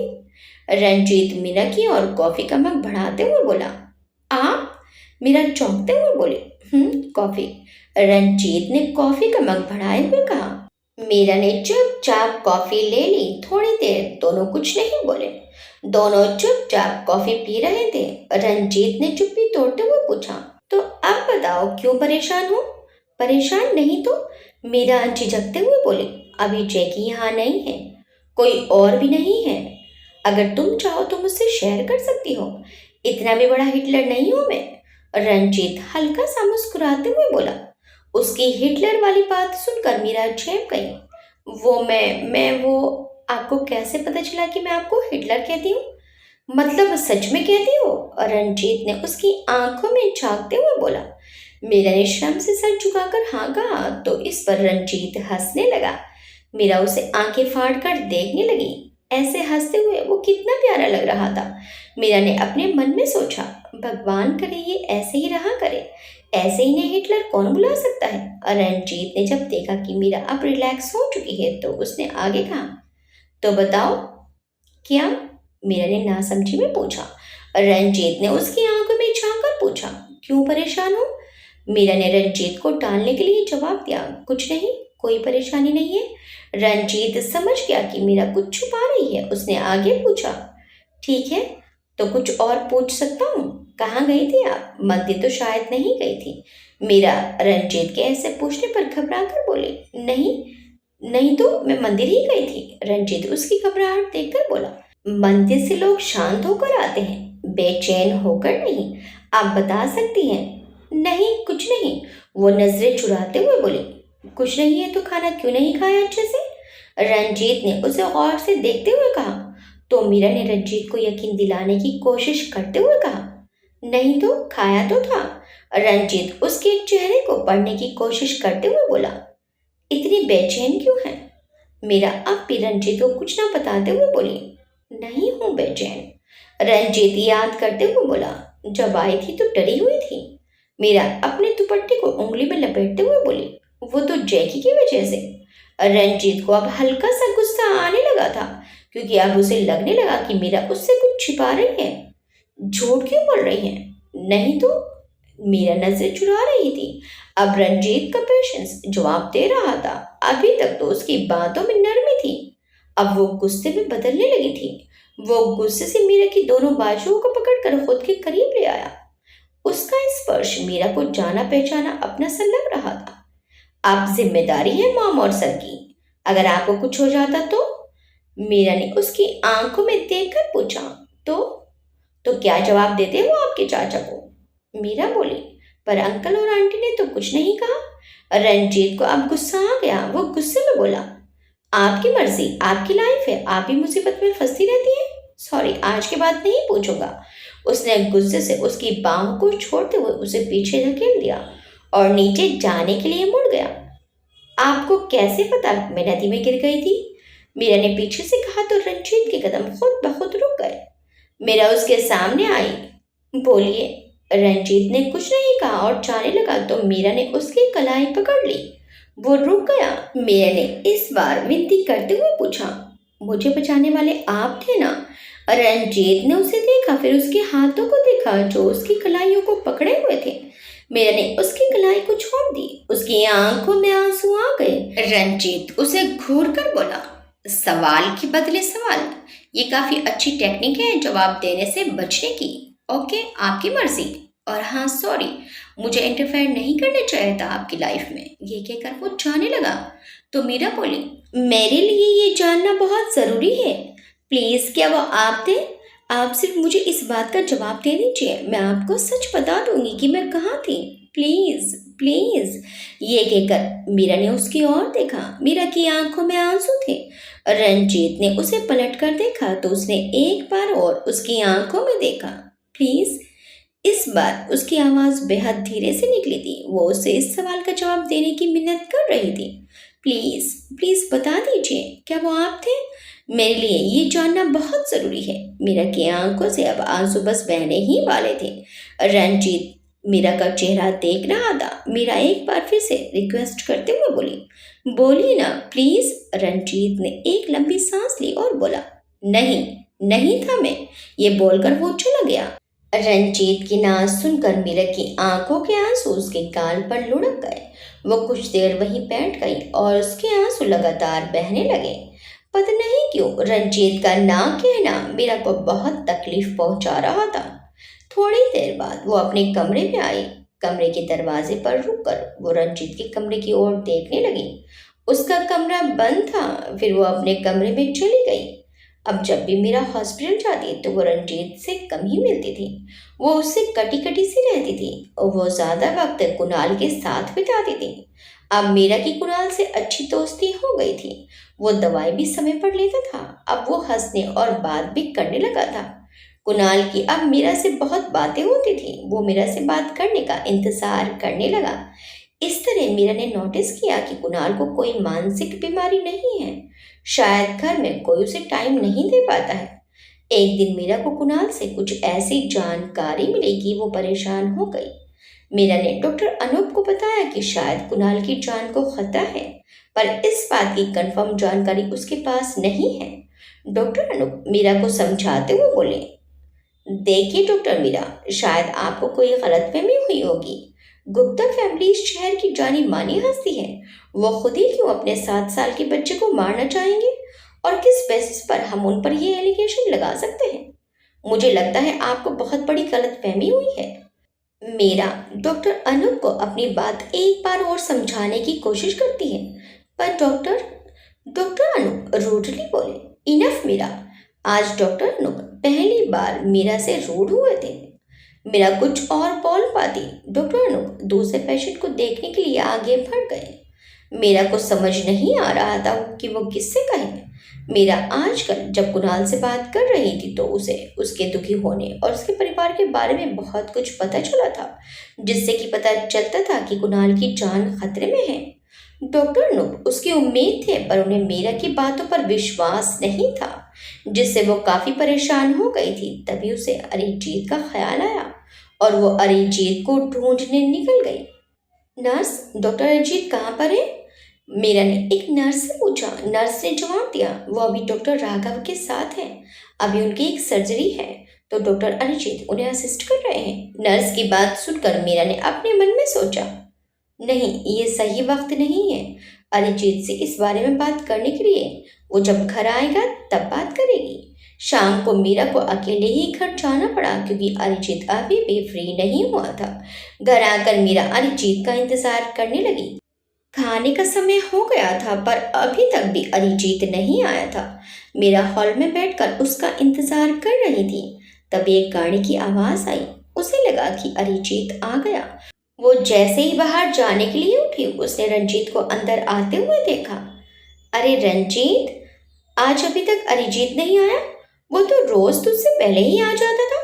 Speaker 1: रंजीत मीरा की और कॉफी का मग बढ़ाते हुए बोला। आप? मीरा चौंकते हुए बोली, कॉफी। रंजीत ने कॉफी का मग बढ़ाए हुए कहा। मीरा ने चुपचाप कॉफी ले ली। थोड़ी देर दोनों कुछ नहीं बोले। दोनों चुपचाप कॉफी पी रहे थे। रंजीत ने चुप्पी तोड़ते हुए पूछा, तो अब बताओ क्यों परेशान हो? परेशान नहीं तो, मीरा झिझकते हुए बोली। अभी जैकी यहाँ नहीं है, कोई और भी नहीं है। अगर तुम चाहो तो मुझसे शेयर कर सकती हो, इतना भी बड़ा हिटलर नहीं हूं मैं। रंजीत हल्का सा मुस्कुराते हुए बोला। उसकी हिटलर वाली बात सुनकर मीरा झेप गई। वो आपको कैसे पता चला कि मैं आपको हिटलर कहती हूँ? मतलब सच में कहती हो? रंजीत ने उसकी आंखों में झांकते हुए बोला। मीरा ने शर्म से सर झुकाकर हाँ कहा तो इस पर रंजीत हंसने लगा। मीरा उसे आंखें फाड़ कर देखने लगी। ऐसे हंसते हुए वो कितना प्यारा लग रहा था। मीरा ने अपने मन में सोचा, भगवान करे ये ऐसे ही रहा करे, ऐसे ही ने हिटलर कौन बुला सकता है। और रंजीत ने जब देखा कि मीरा अब रिलैक्स हो चुकी है तो उसने आगे कहा, तो बताओ क्या? मीरा ने नासमझी में पूछा। रंजीत ने उसकी आंखों में झांककर पूछा, क्यों परेशान हो? मीरा ने रंजीत को टालने के लिए जवाब दिया, कुछ नहीं, कोई परेशानी नहीं है। रंजीत समझ गया कि मीरा कुछ छुपा रही है। उसने आगे पूछा, ठीक है तो कुछ और पूछ सकता हूँ? कहाँ गई थी आप? मंदिर तो शायद नहीं गई थी। मीरा रंजीत के ऐसे पूछने पर घबरा कर बोली, नहीं नहीं तो मैं मंदिर ही गई थी। रंजीत उसकी घबराहट देखकर बोला, मंदिर से लोग शांत होकर आते हैं, बेचैन होकर नहीं। आप बता सकती हैं? नहीं कुछ नहीं, वो नजरें चुराते हुए बोली। कुछ नहीं है तो खाना क्यों नहीं खाया अच्छे से? रंजीत ने उसे गौर से देखते हुए कहा। तो मीरा ने रंजीत को यकीन दिलाने की कोशिश करते हुए कहा, नहीं तो खाया तो था। रंजीत उसके चेहरे को पढ़ने की कोशिश करते हुए बोला, इतनी बेचैन क्यों है? मीरा अब भी रंजीत को कुछ ना बताते हुए बोली, नहीं हूं बेचैन। रंजीत याद करते हुए बोला, जब आई थी तो डरी हुई थी। मीरा अपने दुपट्टे को उंगली में लपेटते हुए बोली, वो तो जैकी की वजह से। रंजीत को अब हल्का सा गुस्सा आने लगा था क्योंकि अब उसे लगने लगा कि मीरा उससे कुछ छिपा रही है। झूठ क्यों बोल रही है? नहीं तो। मीरा नजरें चुरा रही थी। अब रंजीत का पेशेंस जवाब दे रहा था। अभी तक तो उसकी बातों में नरमी थी, अब वो गुस्से में बदलने लगी थी। वो गुस्से से मीरा की दोनों बाजुओं को पकड़कर खुद के करीब ले आया। उसका स्पर्श मीरा को जाना पहचाना अपना सा लग रहा था। आप जिम्मेदारी है मॉम और सर की, अगर आपको कुछ हो जाता तो? मीरा ने उसकी आंखों में देखकर पूछा, तो क्या जवाब देते हो आपके चाचा को? मीरा बोली, पर अंकल और आंटी ने तो कुछ नहीं कहा। रंजीत को अब गुस्सा आ गया। वो गुस्से में बोला, आपकी मर्जी, आपकी लाइफ है, आप ही मुसीबत में फंसती रहती है। सॉरी, आज के बाद नहीं पूछूंगा। उसने गुस्से से उसकी बाहों को छोड़ते हुए उसे पीछे धकेल दिया और नीचे जाने के लिए मुड़ गया। आपको कैसे पता मैं नदी में गिर गई थी? मीरा ने पीछे से कहा तो रंजीत के कदम खुद ब खुद रुक गए। मीरा उसके सामने आई। बोलिए। रंजीत ने कुछ नहीं कहा और जाने लगा तो मीरा ने उसकी कलाई पकड़ ली। वो रुक गया। मीरा ने इस बार विनती करते हुए पूछा, मुझे बचाने वाले आप थे ना? रंजीत ने उसे देखा, फिर उसके हाथों को देखा जो उसकी कलाइयों को पकड़े हुए थे। मीरा ने उसकी कलाई को छोड़ दी। उसकी आंखों में आंसू आ गए। रंजीत उसे घूर कर बोला, सवाल के बदले सवाल, ये काफी अच्छी टेक्निक है जवाब देने से बचने की। ओके, आपकी मर्जी। और हाँ सॉरी, मुझे इंटरफेयर नहीं करना चाहिए था आपकी लाइफ में। ये कहकर वो जाने लगा तो मीरा बोली, मेरे लिए ये जानना बहुत जरूरी है। प्लीज, क्या वो आप थे? आप सिर्फ मुझे इस बात का जवाब दे दीजिए, मैं आपको सच बता दूंगी कि मैं कहाँ थी। Please please. ये कहकर मीरा ने उसकी ओर देखा। मीरा की आंखों में आंसू थे। रंजीत ने उसे पलट कर देखा तो उसने एक बार और उसकी आंखों में देखा। प्लीज। इस बार उसकी आवाज बेहद धीरे से निकली थी। वो उसे इस सवाल का जवाब देने की मिन्नत कर रही थी। प्लीज प्लीज बता दीजिए, क्या वो आप थे? मेरे लिए ये जानना बहुत जरूरी है। मीरा की आंखों से अब आंसू बस बहने ही वाले थे। रंजीत मीरा का चेहरा देख रहा था। मीरा एक बार फिर से रिक्वेस्ट करते हुए बोली, बोलिए ना प्लीज। रंजीत ने एक लंबी सांस ली और बोला, नहीं नहीं था मैं। ये बोलकर वो चला गया। रंजीत की नाज सुनकर मीरा की आंखों के आंसू उसके गाल पर लुढ़क गए। वो कुछ देर वहीं बैठ गई और उसके आंसू लगातार बहने लगे। पता नहीं क्यों रंजीत का ना कहना मीरा को बहुत तकलीफ पहुंचा रहा था। थोड़ी देर बाद वो अपने कमरे में आई। कमरे के दरवाजे पर रुककर वो रंजीत के कमरे की ओर देखने लगी। उसका कमरा बंद था। फिर वो अपने कमरे में चली गई। अब जब भी मीरा हॉस्पिटल जाती तो वो रंजीत से कम ही मिलती थी। वो उससे कटी कटी सी रहती थी और वो ज्यादा वक्त कुणाल के साथ बिताती थी। अब मीरा की कुणाल से अच्छी दोस्ती हो गई थी। वो दवाई भी समय पर लेता था। अब वो हंसने और बात भी करने लगा था। कुणाल की अब मीरा से बहुत बातें होती थी। वो मीरा से बात करने का इंतजार करने लगा। इस तरह मीरा ने नोटिस किया कि कुणाल को कोई मानसिक बीमारी नहीं है। शायद घर में कोई उसे टाइम नहीं दे पाता है। एक दिन मीरा को कुणाल से कुछ ऐसी जानकारी मिली कि वो परेशान हो गई। मीरा ने डॉक्टर अनूप को बताया कि शायद कुणाल की जान को खतरा है, पर इस बात की कंफर्म जानकारी उसके पास नहीं है। डॉक्टर अनूप मीरा को समझाते हुए बोले, देखिए डॉक्टर मीरा, शायद आपको कोई गलतफहमी हुई होगी। गुप्ता फैमिली इस शहर की जानी मानी हस्ती है। वो खुद ही क्यों अपने 7 साल के बच्चे को मारना चाहेंगे? और किस बेसिस पर हम उन पर ये एलिगेशन लगा सकते हैं? मुझे लगता है आपको बहुत बड़ी गलतफहमी हुई है। मेरा डॉक्टर अनूप को अपनी बात एक बार और समझाने की कोशिश करती है, पर डॉक्टर डॉक्टर अनूप रूडली बोले, इनफ मीरा। आज डॉक्टर अनूप पहली बार मीरा से रूड हुए थे। मीरा कुछ और बोल पाती। डॉक्टर अनूप दूसरे पेशेंट को देखने के लिए आगे बढ़ गए। मीरा को समझ नहीं आ रहा था कि वो किससे कहे। मीरा आजकल जब कुणाल से बात कर रही थी तो उसे उसके दुखी होने और उसके परिवार के बारे में बहुत कुछ पता चला था, जिससे कि पता चलता था कि कुणाल की जान खतरे में है। डॉक्टर अनूप उसकी उम्मीद थे, पर उन्हें मीरा की बातों पर विश्वास नहीं था, जिससे वो काफी परेशान हो गई थी। तभी उसे अरिजीत का ख्याल आया और वो अरिजीत को ढूंढने निकल गई। नर्स, डॉक्टर अरिजीत कहाँ पर है? मीरा ने एक नर्स से पूछा। नर्स ने जवाब दिया, वो अभी डॉक्टर राघव के साथ हैं। अभी उनकी एक सर्जरी है, तो डॉक्टर अरिजीत उन्हें असिस्ट कर रहे हैं। नर्स की बात सुनकर मीरा ने अपने मन में सोचा, नहीं, ये सही वक्त नहीं है अरिजीत से इस बारे में बात करने के लिए। वो जब घर आएगा तब बात करेगी। शाम को मीरा को अकेले ही घर जाना पड़ा, क्योंकि अरिजीत अभी भी फ्री नहीं हुआ था। घर आकर मीरा अरिजीत का इंतजार करने लगी। खाने का समय हो गया था, पर अभी तक भी अरिजीत नहीं आया था। मीरा हॉल में बैठकर उसका इंतजार कर रही थी। तभी एक गाड़ी की आवाज आई। उसे लगा कि अरिजीत आ गया। वो जैसे ही बाहर जाने के लिए उठी, उसने रंजीत को अंदर आते हुए देखा। अरे रंजीत, आज अभी तक अरिजीत नहीं आया? वो तो रोज तुझसे पहले ही आ जाता था।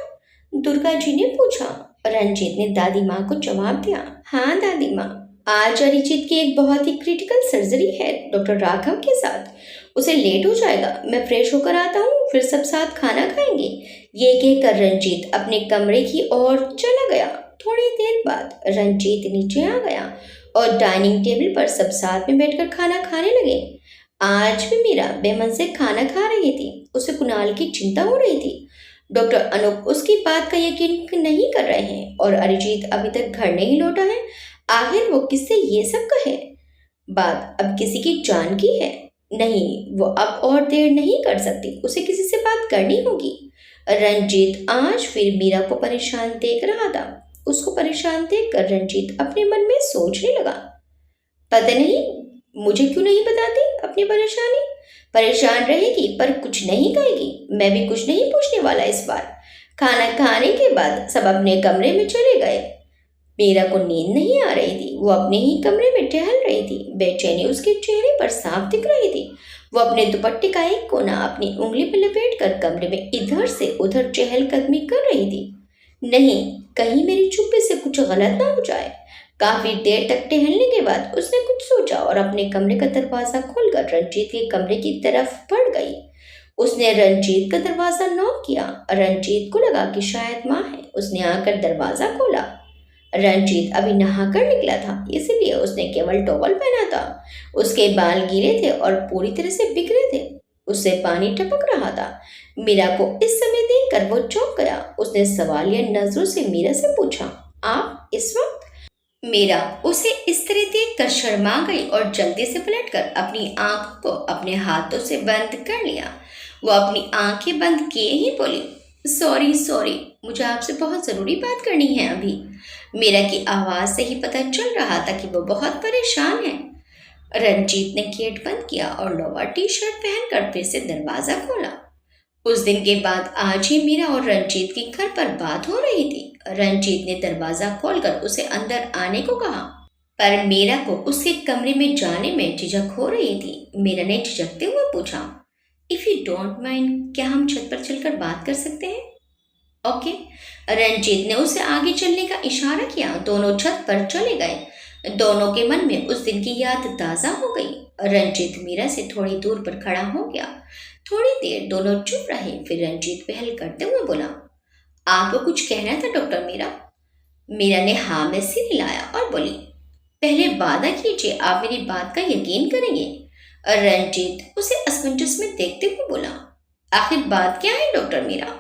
Speaker 1: दुर्गा जी ने पूछा। रंजीत ने दादी माँ को जवाब दिया, हाँ दादी माँ, आज अरिजीत की एक बहुत ही क्रिटिकल सर्जरी है डॉक्टर राघव के साथ। उसे लेट हो जाएगा। मैं फ्रेश होकर आता हूँ, फिर सब साथ खाना खाएंगे। ये कहकर रंजीत अपने कमरे की ओर चला गया। थोड़ी देर बाद रंजीत नीचे आ गया और डाइनिंग टेबल पर सब साथ में बैठकर खाना खाने लगे। आज भी मीरा बेमन से खाना खा रही थी। उसे कुणाल की चिंता हो रही थी। डॉक्टर अनूप उसकी बात का यकीन नहीं कर रहे हैं और अरिजीत अभी तक घर नहीं लौटा है। आखिर वो किससे ये सब कहे? बात अब किसी की जान की है। नहीं, वो अब और देर नहीं कर सकती। उसे किसी से बात करनी होगी। रंजीत आज फिर मीरा को परेशान देख रहा था। उसको परेशान देखकर रंजीत अपने मन में सोचने लगा, पता नहीं मुझे क्यों नहीं बताती अपनी परेशानी। परेशान रहेगी पर कुछ नहीं कहेगी। मैं भी कुछ नहीं पूछने वाला इस बार। खाना खाने के बाद सब अपने कमरे में चले गए। मीरा को नींद नहीं आ रही थी। वो अपने ही कमरे में टहल रही थी। बेचैनी उसके चेहरे पर साफ दिख रही थी। वो अपने दुपट्टे का एक कोना अपनी उंगली पर लपेटकर कमरे में इधर से उधर चहलकदमी कर रही थी। नहीं, कहीं मेरी चुप्पी से कुछ गलत ना हो जाए। काफी देर तक टहलने के बाद उसने कुछ सोचा और अपने कमरे का दरवाजा खोलकर रंजीत के कमरे की तरफ बढ़ गई। उसने रंजीत का दरवाजा नॉक किया। रंजीत को लगा कि शायद माँ है। उसने आकर दरवाजा खोला। रंजीत अभी नहाकर निकला था, इसीलिए उसने केवल टॉवल पहना था। उसके बाल गीले थे और पूरी तरह से बिखरे थे। उससे पानी टपक रहा था। मीरा को इस समय देखकर वो चौंक गया। उसने सवालिया नजरों से मीरा से पूछा, आप इस वक्त? मीरा उसे इस तरह देखकर शर्मा गई और जल्दी से पलटकर अपनी आंखों को अपने हाथों से बंद कर लिया। वो अपनी आंखें बंद किए ही बोली, सॉरी सॉरी, मुझे आपसे बहुत ज़रूरी बात करनी है अभी। मीरा की आवाज़ से ही पता चल रहा था कि वो बहुत परेशान है। रंजीत ने गेट बंद किया और लोअर टी शर्ट पहनकर फिर से दरवाजा खोला। उस दिन के बाद आज ही मीरा और रंजीत की घर पर बात हो रही थी। रंजीत ने दरवाजा खोलकर उसे अंदर आने को कहा, पर मीरा को उसके कमरे में जाने में झिझक हो रही थी। मीरा ने झिझकते हुए पूछा, इफ यू डोंट माइंड, क्या हम छत पर चलकर बात कर सकते हैं? ओके। रंजीत ने उसे आगे चलने का इशारा किया। दोनों छत पर चले गए। दोनों के मन में उस दिन की याद ताजा हो गई। रंजीत मीरा से थोड़ी दूर पर खड़ा हो गया। थोड़ी देर दोनों चुप रहे। फिर रंजीत पहल करते हुए बोला, आपको कुछ कहना था डॉक्टर मीरा? मीरा ने हाँ में सिर हिलाया और बोली, पहले वादा कीजिए आप मेरी बात का यकीन करेंगे। रंजीत उसे असमंजस में देखते हुए बोला, आखिर बात क्या है डॉक्टर मीरा?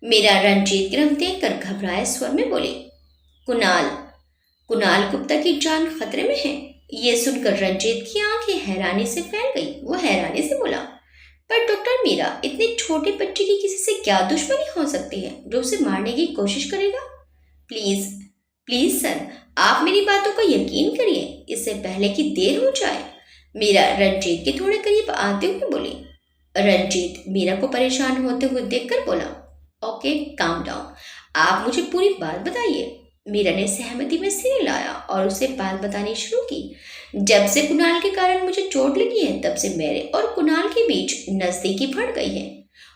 Speaker 1: मीरा रंजीत की तरफ देखकर घबराए स्वर में बोली, कुणाल कुणाल गुप्ता की जान खतरे में है। ये सुनकर रंजीत की आंखें हैरानी से फैल गई। वो हैरानी से बोला, पर डॉक्टर मीरा, इतने छोटे बच्चे की किसी से क्या दुश्मनी हो सकती है जो उसे मारने की कोशिश करेगा? प्लीज प्लीज सर, आप मेरी बातों का यकीन करिए, इससे पहले कि देर हो जाए। मीरा रंजीत के थोड़े करीब आते हुए बोली। रंजीत मीरा को परेशान होते हुए देखकर बोला, ओके काम डाउन, आप मुझे पूरी बात बताइए। मीरा ने सहमति में सिर हिलाया और उसे बात बतानी शुरू की। जब से कुणाल के कारण मुझे चोट लगी है, तब से मेरे और कुणाल के बीच नजदीकी बढ़ गई है।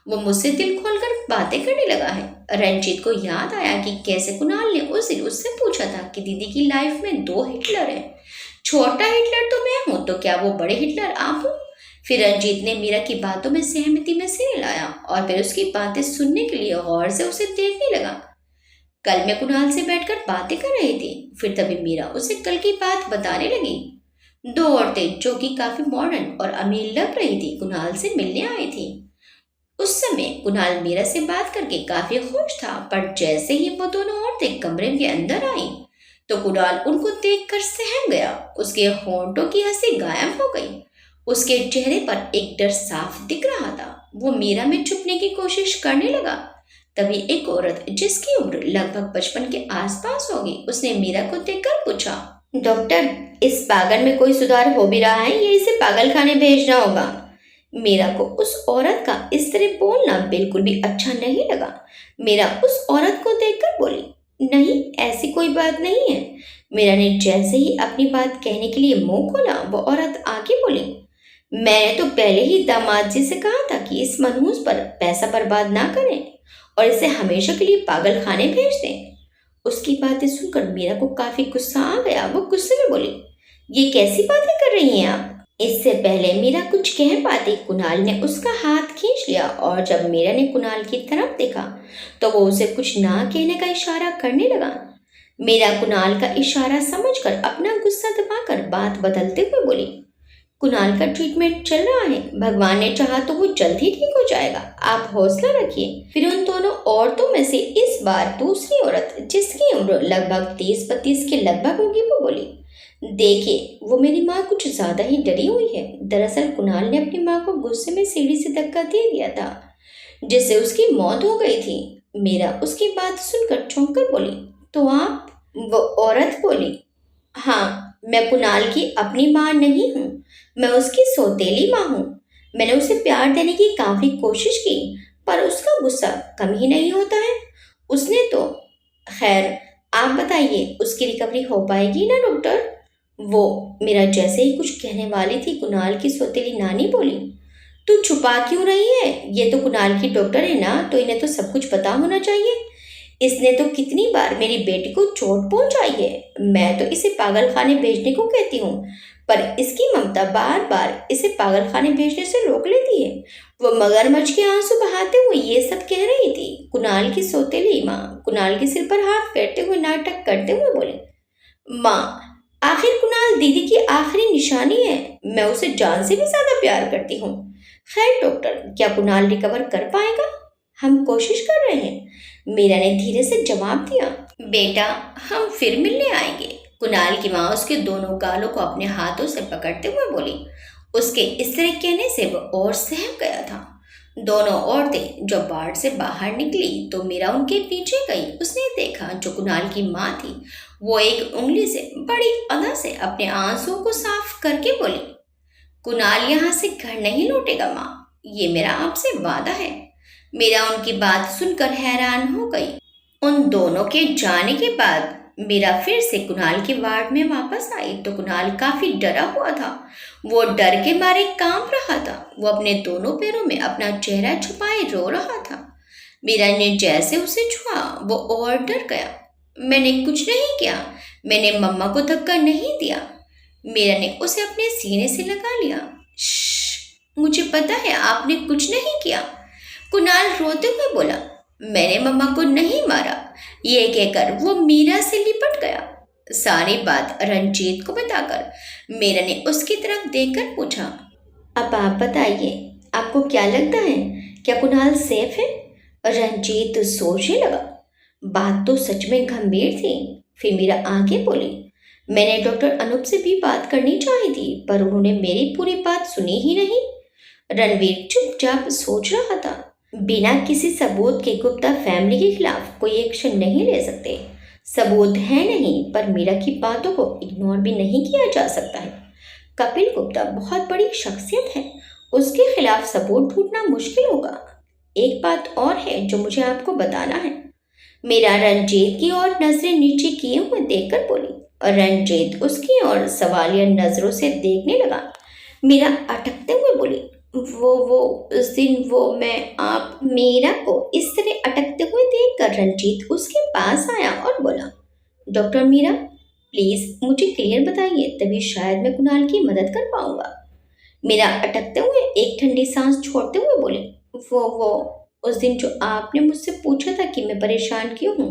Speaker 1: वो मुझसे दिल खोलकर बातें करने लगा है। रंजीत को याद आया कि कैसे कुणाल ने उस दिन उससे पूछा था कि दीदी की लाइफ में 2 हिटलर हैं। छोटा हिटलर तो मैं हूं, तो क्या वो बड़े हिटलर आप हो? फिर रंजीत ने मीरा की बातों में सहमति में सिर हिलाया और फिर उसकी बातें सुनने के लिए गौर से उसे देखने लगा। कल मैं कुणाल से बैठकर बातें कर रही थी। फिर तभी मीरा उसे कल की बात बताने लगी। 2 औरतें जो कि काफी मॉडर्न और अमीर लग रही थी, कुणाल से मिलने आई थी। उस समय कुणाल मीरा से बात करके काफी खुश था, पर जैसे ही वो दोनों औरतें कमरे के अंदर आईं, तो कुणाल उनको देखकर सहम गया। उसके होंठों की हंसी गायब हो गई। उसके चेहरे पर एक डर साफ दिख रहा था। वो मीरा में छुपने की कोशिश करने लगा। तभी एक औरत जिसकी उम्र लगभग 55 के आसपास होगी, उसने मीरा को देखकर पूछा, डॉक्टर, इस पागल में कोई सुधार हो भी रहा है या इसे पागल खाने भेजना होगा? मीरा को उस औरत का इस तरह बोलना बिल्कुल भी अच्छा नहीं लगा। मीरा उस औरत को देखकर बोली, नहीं, ऐसी कोई बात नहीं है। मीरा ने जैसे ही अपनी बात कहने के लिए मुंह खोला, वो औरत आगे बोली, मैंने तो पहले ही दामाद जी से कहा था कि इस मनहूस पर पैसा बर्बाद ना करें और इसे हमेशा के लिए पागल खाने भेज दें। उसकी बातें सुनकर मीरा को काफी गुस्सा आ गया। वो गुस्से में बोली, ये कैसी बातें कर रही हैं आप? इससे पहले मीरा कुछ कह पाती, कुणाल ने उसका हाथ खींच लिया और जब मीरा ने कुणाल की तरफ देखा तो वो उसे कुछ ना कहने का इशारा करने लगा। मीरा कुणाल का इशारा समझकर अपना गुस्सा दबाकर बात बदलते हुए बोली, कुणाल का ट्रीटमेंट चल रहा है, भगवान ने चाहा तो वो जल्द ही ठीक हो जाएगा, आप हौसला रखिए। फिर उन दोनों औरतों में से इस बार दूसरी औरत, जिसकी उम्र लगभग 30-32 के लगभग होगी, वो बोली, देखिए, वो मेरी माँ कुछ ज्यादा ही डरी हुई है। दरअसल कुणाल ने अपनी माँ को गुस्से में सीढ़ी से धक्का दे दिया था, जिससे उसकी मौत हो गई थी। मीरा उसकी बात सुनकर चौंक कर बोली, तो आप? वो औरत बोली, हाँ, मैं कुणाल की अपनी माँ नहीं हूँ, मैं उसकी सौतेली माँ हूँ। मैंने उसे प्यार देने की काफी कोशिश की, पर उसका गुस्सा कम ही नहीं होता है। उसने तो, खैर, आप बताइए, उसकी रिकवरी हो पाएगी ना डॉक्टर? वो मेरा जैसे ही कुछ कहने वाली थी, कुणाल की सौतेली नानी बोली, तू छुपा क्यों रही है? ये तो कुणाल की डॉक्टर है ना, तो इन्हें तो सब कुछ पता होना चाहिए। इसने तो कितनी बार मेरी बेटी को चोट पहुंचाई है। मैं तो इसे पागल खाने भेजने को कहती हूँ, पर इसकी ममता बार बार इसे पागल खाने भेजने से रोक लेती है। वो मगरमच्छ के आंसू बहाते हुए ये सब कह रही थी। कुणाल की सौतेली माँ कुणाल के सिर पर हाथ फेरते हुए नाटक करते हुए बोले, माँ, आखिर कुणाल दीदी की आखिरी निशानी है। मैं उसे जान से भी ज्यादा प्यार करती हूँ। खैर डॉक्टर, क्या कुणाल रिकवर कर पाएगा? हम कोशिश कर रहे हैं, मीरा ने धीरे से जवाब दिया। बेटा, हम फिर मिलने आएंगे। कुणाल की माँ उसके दोनों गालों को अपने हाथों से पकड़ते हुए बोली। उसके इस तरह कहने से वो और सहम गया था। दोनों औरतें जब वार्ड से बाहर निकली तो मीरा उनके पीछे गई। उसने देखा जो कुणाल की माँ थी, वो एक उंगली से बड़ी अदा से अपने आंसुओं को साफ करके बोली, कुणाल यहाँ से घर नहीं लौटेगा माँ, ये मेरा आपसे वादा है। मीरा उनकी बात सुनकर हैरान हो गई। उन दोनों के जाने के बाद मीरा फिर से कुणाल के वार्ड में वापस आई तो कुणाल काफी डरा हुआ था। वो डर के मारे कांप रहा था। वो अपने दोनों पैरों में अपना चेहरा छुपाए रो रहा था। मीरा ने जैसे उसे छुआ वो और डर गया। मैंने कुछ नहीं किया, मैंने मम्मा को धक्का नहीं दिया। मीरा ने उसे अपने सीने से लगा लिया। मुझे पता है आपने कुछ नहीं किया, कुणाल रोते हुए बोला। मैंने मम्मा को नहीं मारा, ये कहकर वो मीरा से लिपट गया। सारी बात रंजीत को बताकर मीरा ने उसकी तरफ देखकर पूछा, अब आप बताइए, आपको क्या लगता है, क्या कुणाल सेफ है? रंजीत सोचने लगा। बात तो सच में गंभीर थी। फिर मीरा आगे बोली, मैंने डॉक्टर अनूप से भी बात करनी चाही थी, पर उन्होंने मेरी पूरी बात सुनी ही नहीं। रणवीर चुपचाप सोच रहा था। बिना किसी सबूत के गुप्ता फैमिली के खिलाफ कोई एक्शन नहीं ले सकते। सबूत है नहीं, पर मीरा की बातों को इग्नोर भी नहीं किया जा सकता है। कपिल गुप्ता बहुत बड़ी शख्सियत है, उसके खिलाफ सबूत ढूंढना मुश्किल होगा। एक बात और है जो मुझे आपको बताना है। मीरा रंजीत की ओर नजरें नीचे किए हुए देखकर बोली और रंजीत उसकी ओर सवालिया नजरों से देखने लगा। मीरा अटकते हुए बोली, वो उस दिन वो मैं आप। मीरा को इस तरह अटकते हुए देखकर रंजीत उसके पास आया और बोला, डॉक्टर मीरा प्लीज मुझे क्लियर बताइए, तभी शायद मैं कुणाल की मदद कर पाऊंगा। मीरा अटकते हुए एक ठंडी सांस छोड़ते हुए बोले, वो उस दिन जो आपने मुझसे पूछा था कि मैं परेशान क्यों हूँ,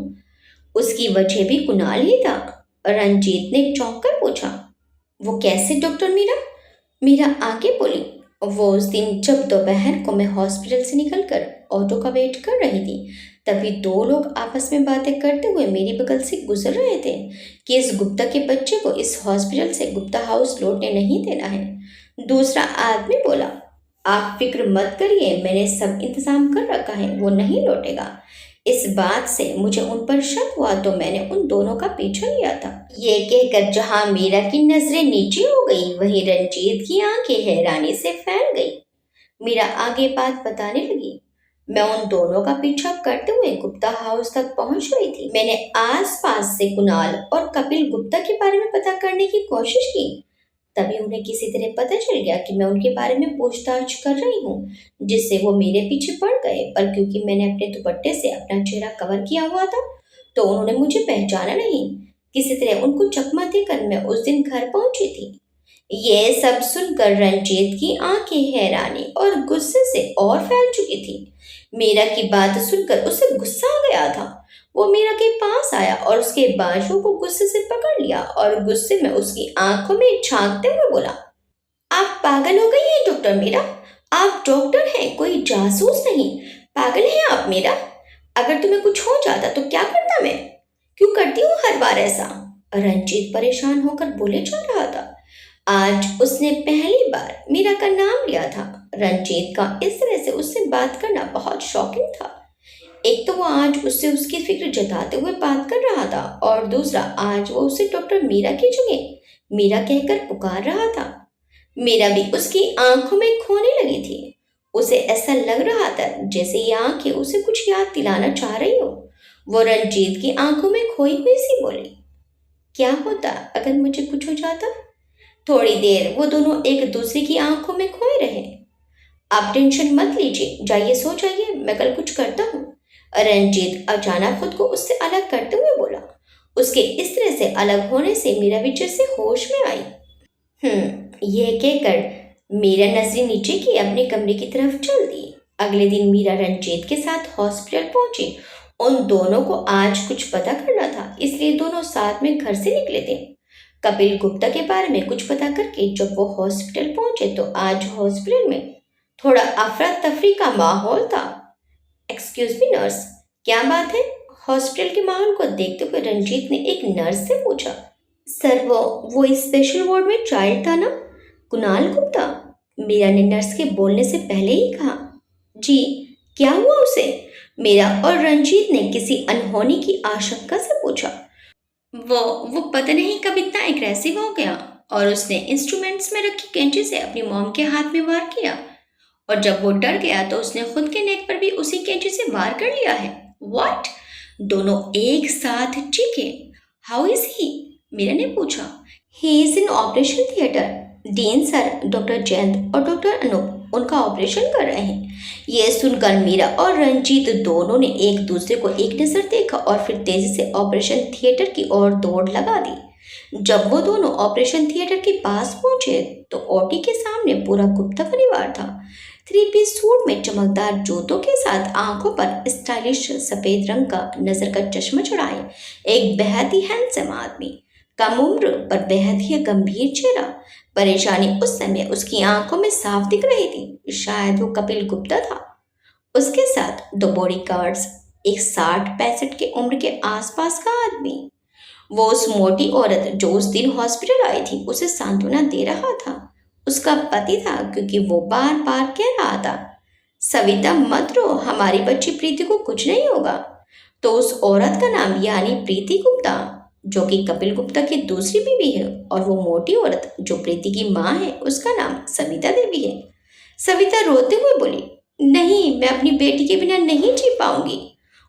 Speaker 1: उसकी वजह भी कुणाल ही था। रंजीत ने चौंक कर पूछा, वो कैसे डॉक्टर मीरा? मीरा आगे बोली, वो उस दिन जब दोपहर को मैं हॉस्पिटल से निकलकर ऑटो का वेट कर रही थी, तभी दो लोग आपस में बातें करते हुए मेरी बगल से गुजर रहे थे कि इस गुप्ता के बच्चे को इस हॉस्पिटल से गुप्ता हाउस लौटने नहीं देना है। दूसरा आदमी बोला, आप फिक्र मत करिए, मैंने सब इंतजाम कर रखा है, वो नहीं लौटेगा। इस बात से मुझे उन पर शक हुआ तो मैंने उन दोनों का पीछा लिया था। ये कहकर जहां मीरा की नजरें नीचे हो गई, वहीं रंजीत की आंखें हैरानी से फैल गई। मीरा आगे बात बताने लगी, मैं उन दोनों का पीछा करते हुए गुप्ता हाउस तक पहुंच गई थी। मैंने आसपास से कुणाल और कपिल गुप्ता के बारे में पता करने की कोशिश की। तभी उन्हें किसी तरह पता चल गया कि मैं उनके बारे में पूछताछ कर रही हूँ, जिससे वो मेरे पीछे पड़ गए। पर क्योंकि मैंने अपने दुपट्टे से अपना चेहरा कवर किया हुआ था, तो उन्होंने मुझे पहचाना नहीं। किसी तरह उनको चकमा देकर मैं उस दिन घर पहुंची थी। ये सब सुनकर रंजीत की आंखें हैरानी और गुस्से से और फैल चुकी थी। मीरा की बात सुनकर उसे गुस्सा आ गया था। वो मीरा के पास आया और उसके बाजू को गुस्से से पकड़ लिया और गुस्से में उसकी आंखों में झांकते हुए बोला, आप पागल हो गई हैं डॉक्टर मीरा? आप डॉक्टर हैं, कोई जासूस नहीं। पागल हैं आप मीरा? अगर तुम्हें कुछ हो जाता तो क्या करता मैं? क्यों करती हूँ हर बार ऐसा? रंजीत परेशान होकर बोले चल रहा था। आज उसने पहली बार मीरा का नाम लिया था। रंजीत का इस तरह से उससे बात करना बहुत शॉकिंग था। एक तो वो आज उससे उसकी फिक्र जताते हुए बात कर रहा था और दूसरा आज वो उसे डॉक्टर मीरा की जगह मीरा कहकर पुकार रहा था। मीरा भी उसकी आंखों में खोने लगी थी। उसे ऐसा लग रहा था जैसे ये आंखें उसे कुछ याद दिलाना चाह रही हो। वो रंजीत की आंखों में खोई हुई सी बोली, क्या होता अगर मुझे कुछ हो जाता? थोड़ी देर वो दोनों एक दूसरे की आंखों में खोए रहे। आप टेंशन मत लीजिए, जाइए सो जाइए, मैं कल कुछ करता हूँ। रंजीत अचानक खुद को उससे अलग करते हुए बोला। उसके इस तरह से अलग होने से मीरा भी जैसे होश में आई। यह कहकर मीरा नजरें नीचे की अपने कमरे की तरफ चल दी। अगले दिन मीरा रंजीत के साथ हॉस्पिटल पहुंची। उन दोनों को आज कुछ पता करना था, इसलिए दोनों साथ में घर से निकले थे। कपिल गुप्ता के बारे में कुछ पता करके जब वो हॉस्पिटल पहुंचे तो आज हॉस्पिटल में थोड़ा अफरा तफरी का माहौल था। एक्सक्यूज मी नर्स, क्या बात है? हॉस्पिटल के माहौल को देखते हुए रंजीत ने एक नर्स से पूछा। सर वो स्पेशल वार्ड में चाइल्ड था ना, कुणाल गुप्ता? मीरा ने नर्स के बोलने से पहले ही कहा। जी, क्या हुआ उसे? मीरा और रंजीत ने किसी अनहोनी की आशंका से पूछा। वो वो पता नहीं कब इतना एग्रेसिव हो गया और उसने इंस्ट्रूमेंट्स में रखी कैंची से अपनी मॉम के हाथ में वार किया। और जब वो डर गया तो उसने खुद के नेक पर भी उसी कैंची से वार कर लिया है। व्हाट? दोनों एक साथ चीखे। How is he? मीरा ने पूछा। He is in operation theatre. Dean sir, doctor Jayant और डॉक्टर अनूप उनका ऑपरेशन कर रहे हैं। ये सुनकर मीरा और रंजीत दोनों ने एक दूसरे को एक नजर देखा और फिर तेजी से ऑपरेशन थिएटर की ओर दौड़ लगा दी। जब वो दोनों ऑपरेशन थिएटर के पास पहुंचे तो ओटी के सामने पूरा गुप्ता परिवार था। थ्री पीस सूट में चमकदार जूतों के साथ आंखों पर स्टाइलिश सफेद रंग का नजर का चश्मा चढ़ाए एक बेहद ही हैंडसम आदमी, कम उम्र पर बेहद ही गंभीर चेहरा। परेशानी उस समय उसकी आंखों में साफ दिख रही थी। शायद वो कपिल गुप्ता था। उसके साथ दो बॉडी गार्ड्स, एक 60-65 के उम्र के आसपास का आदमी। वो उस मोटी औरत जो उस दिन हॉस्पिटल आई थी उसे सांत्वना दे रहा था। उसका पति था, क्योंकि वो बार बार कह रहा था, सविता मत रो, हमारी बच्ची प्रीति को कुछ नहीं होगा। तो उस औरत का नाम यानी प्रीति गुप्ता, जो कि कपिल गुप्ता की दूसरी बीवी है, और वो मोटी औरत जो प्रीति की माँ है उसका नाम सविता देवी है। सविता रोते हुए बोली, नहीं, मैं अपनी बेटी के बिना नहीं जी पाऊंगी।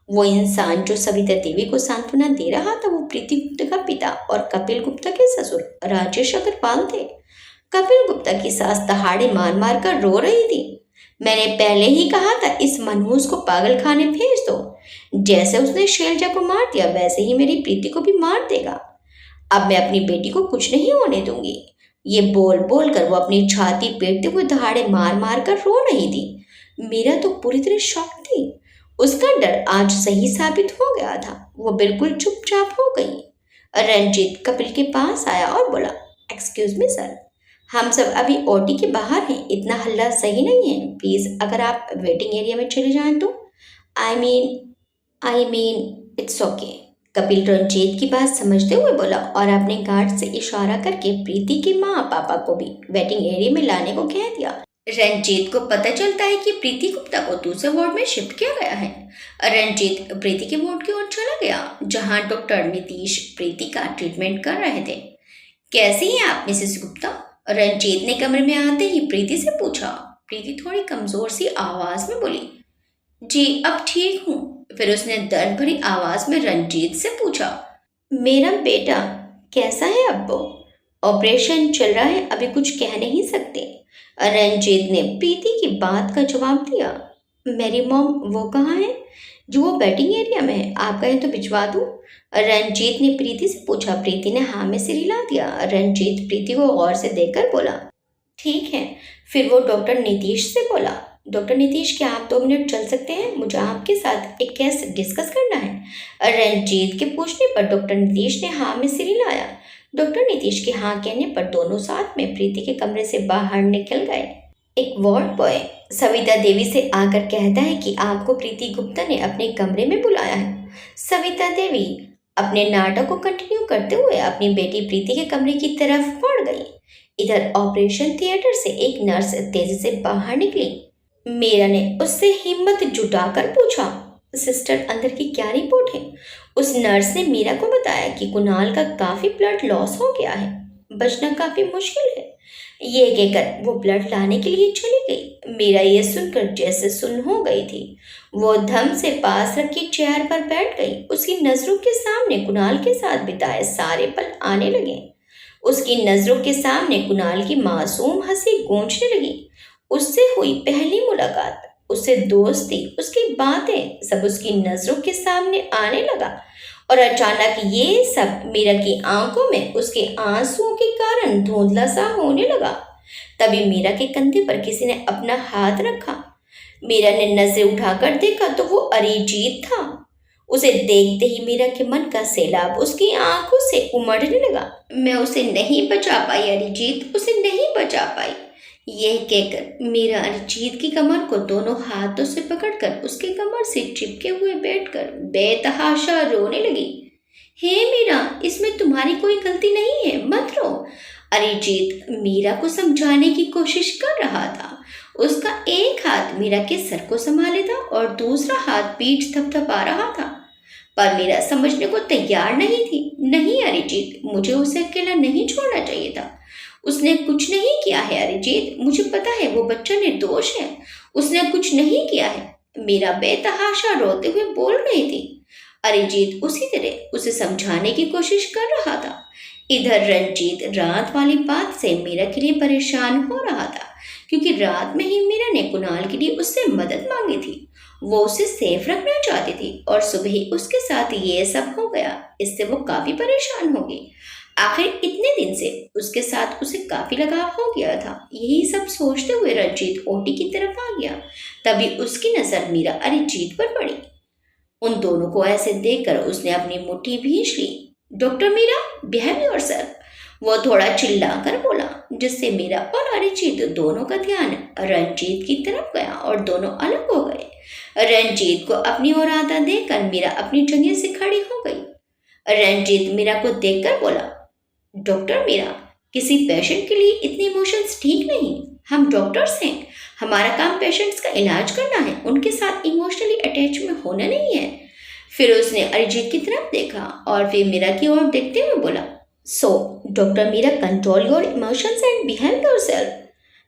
Speaker 1: वो इंसान जो सविता देवी को सांत्वना दे रहा था वो प्रीति गुप्ता का पिता और कपिल गुप्ता के ससुर राजेश अग्रवाल थे। कपिल गुप्ता की सास दहाड़े मार मार कर रो रही थी। मैंने पहले ही कहा था इस मनहूस को पागल खाने भेज दो। जैसे उसने शैलजा को मार दिया वैसे ही मेरी प्रीति को भी मार देगा। अब मैं अपनी बेटी को कुछ नहीं होने दूंगी। ये बोल बोल कर वो अपनी छाती पीटते हुए दहाड़े मार मार कर रो रही थी। मीरा तो पूरी तरह शॉक थी। उसका डर आज सही साबित हो गया था। वो बिल्कुल चुपचाप हो गई। रंजीत कपिल के पास आया और बोला, एक्सक्यूज मी सर, हम सब अभी ओटी के बाहर हैं, इतना हल्ला सही नहीं है। प्लीज अगर आप वेटिंग एरिया में चले जाएं तो। I mean it's okay. Kapil Ranjit की बात समझते हुए बोला और अपने गार्ड से इशारा करके प्रीति के माँ पापा को भी वेटिंग एरिया में लाने को कह दिया। रंजीत को पता चलता है कि प्रीति गुप्ता को दूसरे वार्ड में शिफ्ट किया गया है। रंजीत प्रीति के वार्ड की ओर चला गया, जहां डॉक्टर नीतीश प्रीति का ट्रीटमेंट कर रहे थे। कैसी हैं आप मिसेस गुप्ता? रंजीत ने कमरे में आते ही प्रीति से पूछा। प्रीति थोड़ी कमजोर सी आवाज में बोली, जी अब ठीक हूँ। फिर उसने दर्द भरी आवाज में रंजीत से पूछा, मेरा बेटा कैसा है अब्बू? ऑपरेशन चल रहा है, अभी कुछ कह नहीं सकते। रंजीत ने प्रीति की बात का जवाब दिया। मेरी मॉम वो कहाँ है? जो वो वेटिंग एरिया में है, आप कहें तो भिजवा दूँ? रंजीत ने प्रीति से पूछा। प्रीति ने हाँ में सिर हिला दिया। रंजीत प्रीति को गौर से देखकर बोला, ठीक है। फिर वो डॉक्टर नीतीश से बोला, डॉक्टर नीतीश क्या आप 2 मिनट चल सकते हैं? मुझे आपके साथ एक केस डिस्कस करना है। रंजीत के पूछने पर डॉक्टर नीतीश ने हाँ में सिर हिलाया। डॉक्टर नीतीश के हाँ कहने पर दोनों साथ में प्रीति के कमरे से बाहर निकल गए। एक वार्ड बॉय सविता देवी से आकर कहता है कि आपको प्रीति गुप्ता ने अपने कमरे में बुलाया है। सविता देवी अपने नाटक को कंटिन्यू करते हुए अपनी बेटी प्रीति के कमरे की तरफ बढ़ गई। इधर ऑपरेशन थिएटर से एक नर्स तेजी से बाहर निकली। मीरा ने उससे हिम्मत जुटाकर पूछा, सिस्टर अंदर की क्या रिपोर्ट है? उस नर्स ने मीरा को बताया कि कुणाल का काफी ब्लड लॉस हो गया है, बचना काफी मुश्किल है। ये कहकर वो ब्लड लाने के लिए चली गई। मीरा ये सुनकर जैसे सुन्न हो गई थी। वो धम से पास रखी चेयर पर बैठ गई। उसकी नजरों के सामने कुणाल के साथ बिताए सारे पल आने लगे। उसकी नजरों के सामने कुणाल की मासूम हंसी गूंजने लगी। उससे हुई पहली मुलाकात, उससे दोस्ती, उसकी बातें सब उसकी नजरों के सामने आने लगा। और अचानक ये सब मीरा की आंखों में उसके आंसुओं के कारण धुंधला सा होने लगा। तभी मीरा के कंधे पर किसी ने अपना हाथ रखा। मीरा ने नजरें उठाकर देखा तो वो अरिजीत था। उसे देखते ही मीरा के मन का सैलाब उसकी आंखों से उमड़ने लगा। मैं उसे नहीं बचा पाई अरिजीत, उसे नहीं बचा पाई। यह कहकर मीरा अरिजीत की कमर को दोनों हाथों से पकड़कर उसके कमर से चिपके हुए बैठकर बेतहाशा रोने लगी। हे मीरा, इसमें तुम्हारी कोई गलती नहीं है, मत रो। अरिजीत मीरा को समझाने की कोशिश कर रहा था। उसका एक हाथ मीरा के सर को संभाले था और दूसरा हाथ पीठ थपथपा रहा था। पर मीरा समझने को तैयार नहीं थी। नहीं अरिजीत, मुझे उसे अकेला नहीं छोड़ना चाहिए था। उसने कुछ नहीं किया है अरिजीत, मुझे पता है वो बच्चा निर्दोष है। उसने कुछ नहीं किया है। मीरा बेतहाशा रोते हुए बोल रही थी। अरिजीत उसी तरह उसे समझाने की कोशिश कर रहा था। इधर रंजीत रात वाली बात से मीरा के लिए परेशान हो रहा था, क्योंकि रात में ही मीरा ने कुणाल के लिए उससे मदद मांगी थी। वो उसे सेफ रखना चाहती थी और सुबह ही उसके साथ ये सब हो गया। इससे वो काफी परेशान हो गई। आखिर इतने दिन से उसके साथ उसे काफी लगाव हो गया था। यही सब सोचते हुए रंजीत ओटी की तरफ आ गया। तभी उसकी नजर मीरा अरिजीत पर पड़ी। उन दोनों को ऐसे देखकर उसने अपनी मुट्ठी भींच ली। डॉक्टर मीरा, बिहेव योरसेल्फ, वो थोड़ा चिल्लाकर बोला, जिससे मीरा और अरिजीत दोनों का ध्यान रंजीत की तरफ गया और दोनों अलग हो गए। रंजीत को अपनी ओर आता देखकर मीरा अपनी जगह से खड़ी हो गई। रंजीत मीरा को देखकर बोला, डॉक्टर मीरा, किसी पेशेंट के लिए इतने इमोशंस ठीक नहीं। हम डॉक्टर्स हैं, हमारा काम पेशेंट्स का इलाज करना है, उनके साथ इमोशनली अटैच में होना नहीं है। फिर उसने अरिजीत की तरफ देखा और फिर मीरा की ओर देखते हुए बोला, so doctor Meera, control your emotions and behave yourself.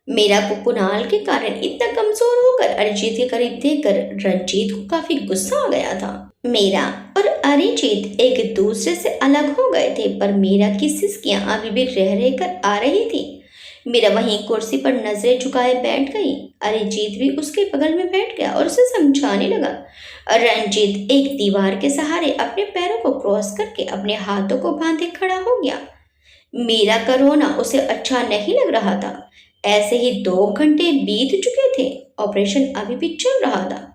Speaker 1: Meera को कुणाल के कारण इतना कमजोर होकर अरिजीत के करीब देखकर रंजीत को काफी गुस्सा आ गया था। मीरा और अरिजीत एक दूसरे से अलग हो गए थे, पर मीरा की सिसकियां अभी भी रह रह कर आ रही थी। मीरा वहीं कुर्सी पर नजरें झुकाए बैठ गई। अरिजीत भी उसके बगल में बैठ गया और उसे समझाने लगा। रंजीत एक दीवार के सहारे अपने पैरों को क्रॉस करके अपने हाथों को बांधे खड़ा हो गया। मीरा का रोना उसे अच्छा नहीं लग रहा था। ऐसे ही 2 घंटे बीत चुके थे। ऑपरेशन अभी भी चल रहा था।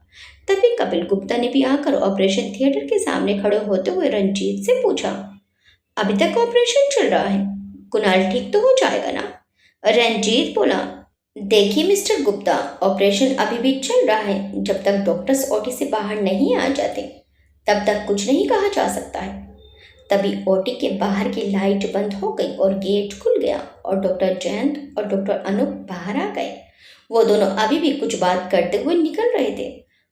Speaker 1: तभी कपिल गुप्ता ने भी आकर ऑपरेशन थिएटर के सामने खड़े होते हुए रंजीत से पूछा, अभी तक ऑपरेशन चल रहा है, कुणाल ठीक तो हो जाएगा ना? रंजीत बोला, देखिए मिस्टर गुप्ता, ऑपरेशन अभी भी चल रहा है। जब तक डॉक्टर्स ओटी से बाहर नहीं आ जाते तब तक कुछ नहीं कहा जा सकता है। तभी ओटी के बाहर की लाइट बंद हो गई और गेट खुल गया और डॉक्टर जयंत और डॉक्टर अनूप बाहर आ गए। वो दोनों अभी भी कुछ बात करते हुए निकल रहे थे।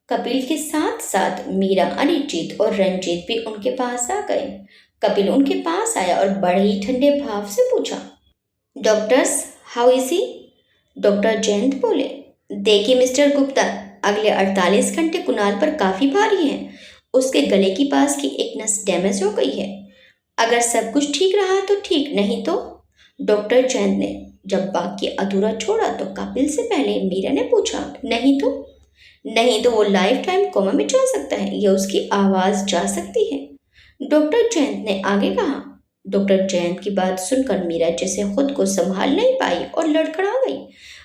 Speaker 1: कपिल के साथ साथ मीरा, अरिजीत और रंजीत भी उनके पास आ गए। कपिल उनके पास आया और बड़े ही ठंडे भाव से पूछा, doctors, how is he? Doctor Jayant बोले, देखिए मिस्टर गुप्ता, अगले 48 घंटे कुणाल पर काफी भारी हैं। उसके गले की पास की एक नस डैमेज हो गई है। अगर सब कुछ ठीक रहा तो ठीक, नहीं तो। डॉक्टर जयंत ने जब वाक्य अधूरा छोड़ा तो कपिल से पहले मीरा ने पूछा, नहीं तो? नहीं तो वो लाइफ टाइम कोमा में जा सकता है या उसकी आवाज जा सकती है, डॉक्टर जयंत ने आगे कहा। डॉक्टर जयंत की बात सुनकर मीरा जैसे खुद को संभाल नहीं पाई और लड़खड़ा गई।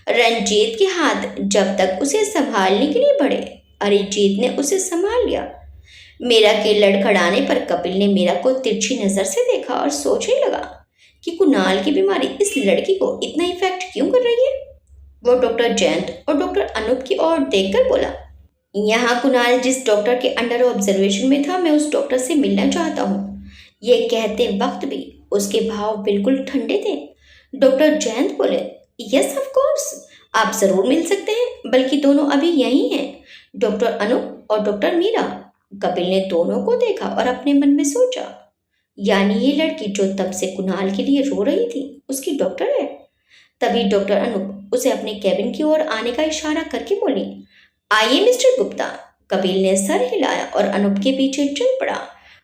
Speaker 1: रंजीत के हाथ जब तक उसे संभालने के लिए बढ़े, अरिजीत ने उसे संभाल लिया। मीरा के लड़खड़ाने पर कपिल ने मीरा को तिरछी नजर से देखा और सोचने लगा कि कुणाल की बीमारी इस लड़की को इतना इफेक्ट क्यों कर रही है। वो डॉक्टर जयंत और डॉक्टर अनूप की ओर देखकर बोला, यहाँ कुणाल जिस डॉक्टर के अंडर ऑब्जर्वेशन में था, मैं उस डॉक्टर से मिलना चाहता हूँ। ये कहते वक्त भी उसके भाव बिल्कुल ठंडे थे। डॉक्टर जयंत बोले, यस ऑफ कोर्स, आप जरूर मिल सकते हैं, बल्कि दोनों अभी यही हैं, डॉक्टर अनूप और डॉक्टर मीरा। कपिल ने दोनों को देखा और अपने मन में सोचा, यानी ये लड़की जो तब से कुणाल के लिए रो रही थी उसकी डॉक्टर है। तभी डॉक्टर अनूप उसे अपने कैबिन की ओर आने का इशारा करके बोली, आइए मिस्टर गुप्ता। कपिल ने सर हिलाया और अनूप के पीछे चल पड़ा।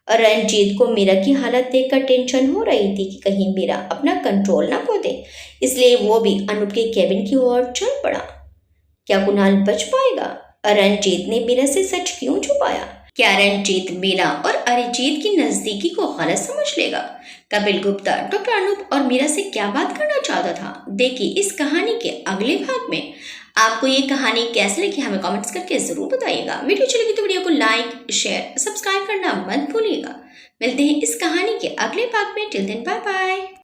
Speaker 1: रंजीत को मीरा की हालत देखकर टेंशन हो रही थी कि कहीं मीरा अपना कंट्रोल ना खो दे, इसलिए वो भी अनूप के कैबिन की ओर चल पड़ा। क्या कुणाल बच पाएगा? रंजीत ने मीरा से सच क्यों छुपाया? क्या रंजीत मीरा और अरिजीत की नजदीकी को गलत समझ लेगा? कपिल गुप्ता डॉक्टर अनूप और मीरा से क्या बात करना चाहता था? देखिए इस कहानी के अगले भाग में। आपको ये कहानी कैसे लगी हमें कमेंट्स करके जरूर बताइएगा। वीडियो अच्छी लगी तो वीडियो को लाइक, शेयर, सब्सक्राइब करना मत भूलिएगा। मिलते हैं इस कहानी के अगले भाग में। Till then bye bye.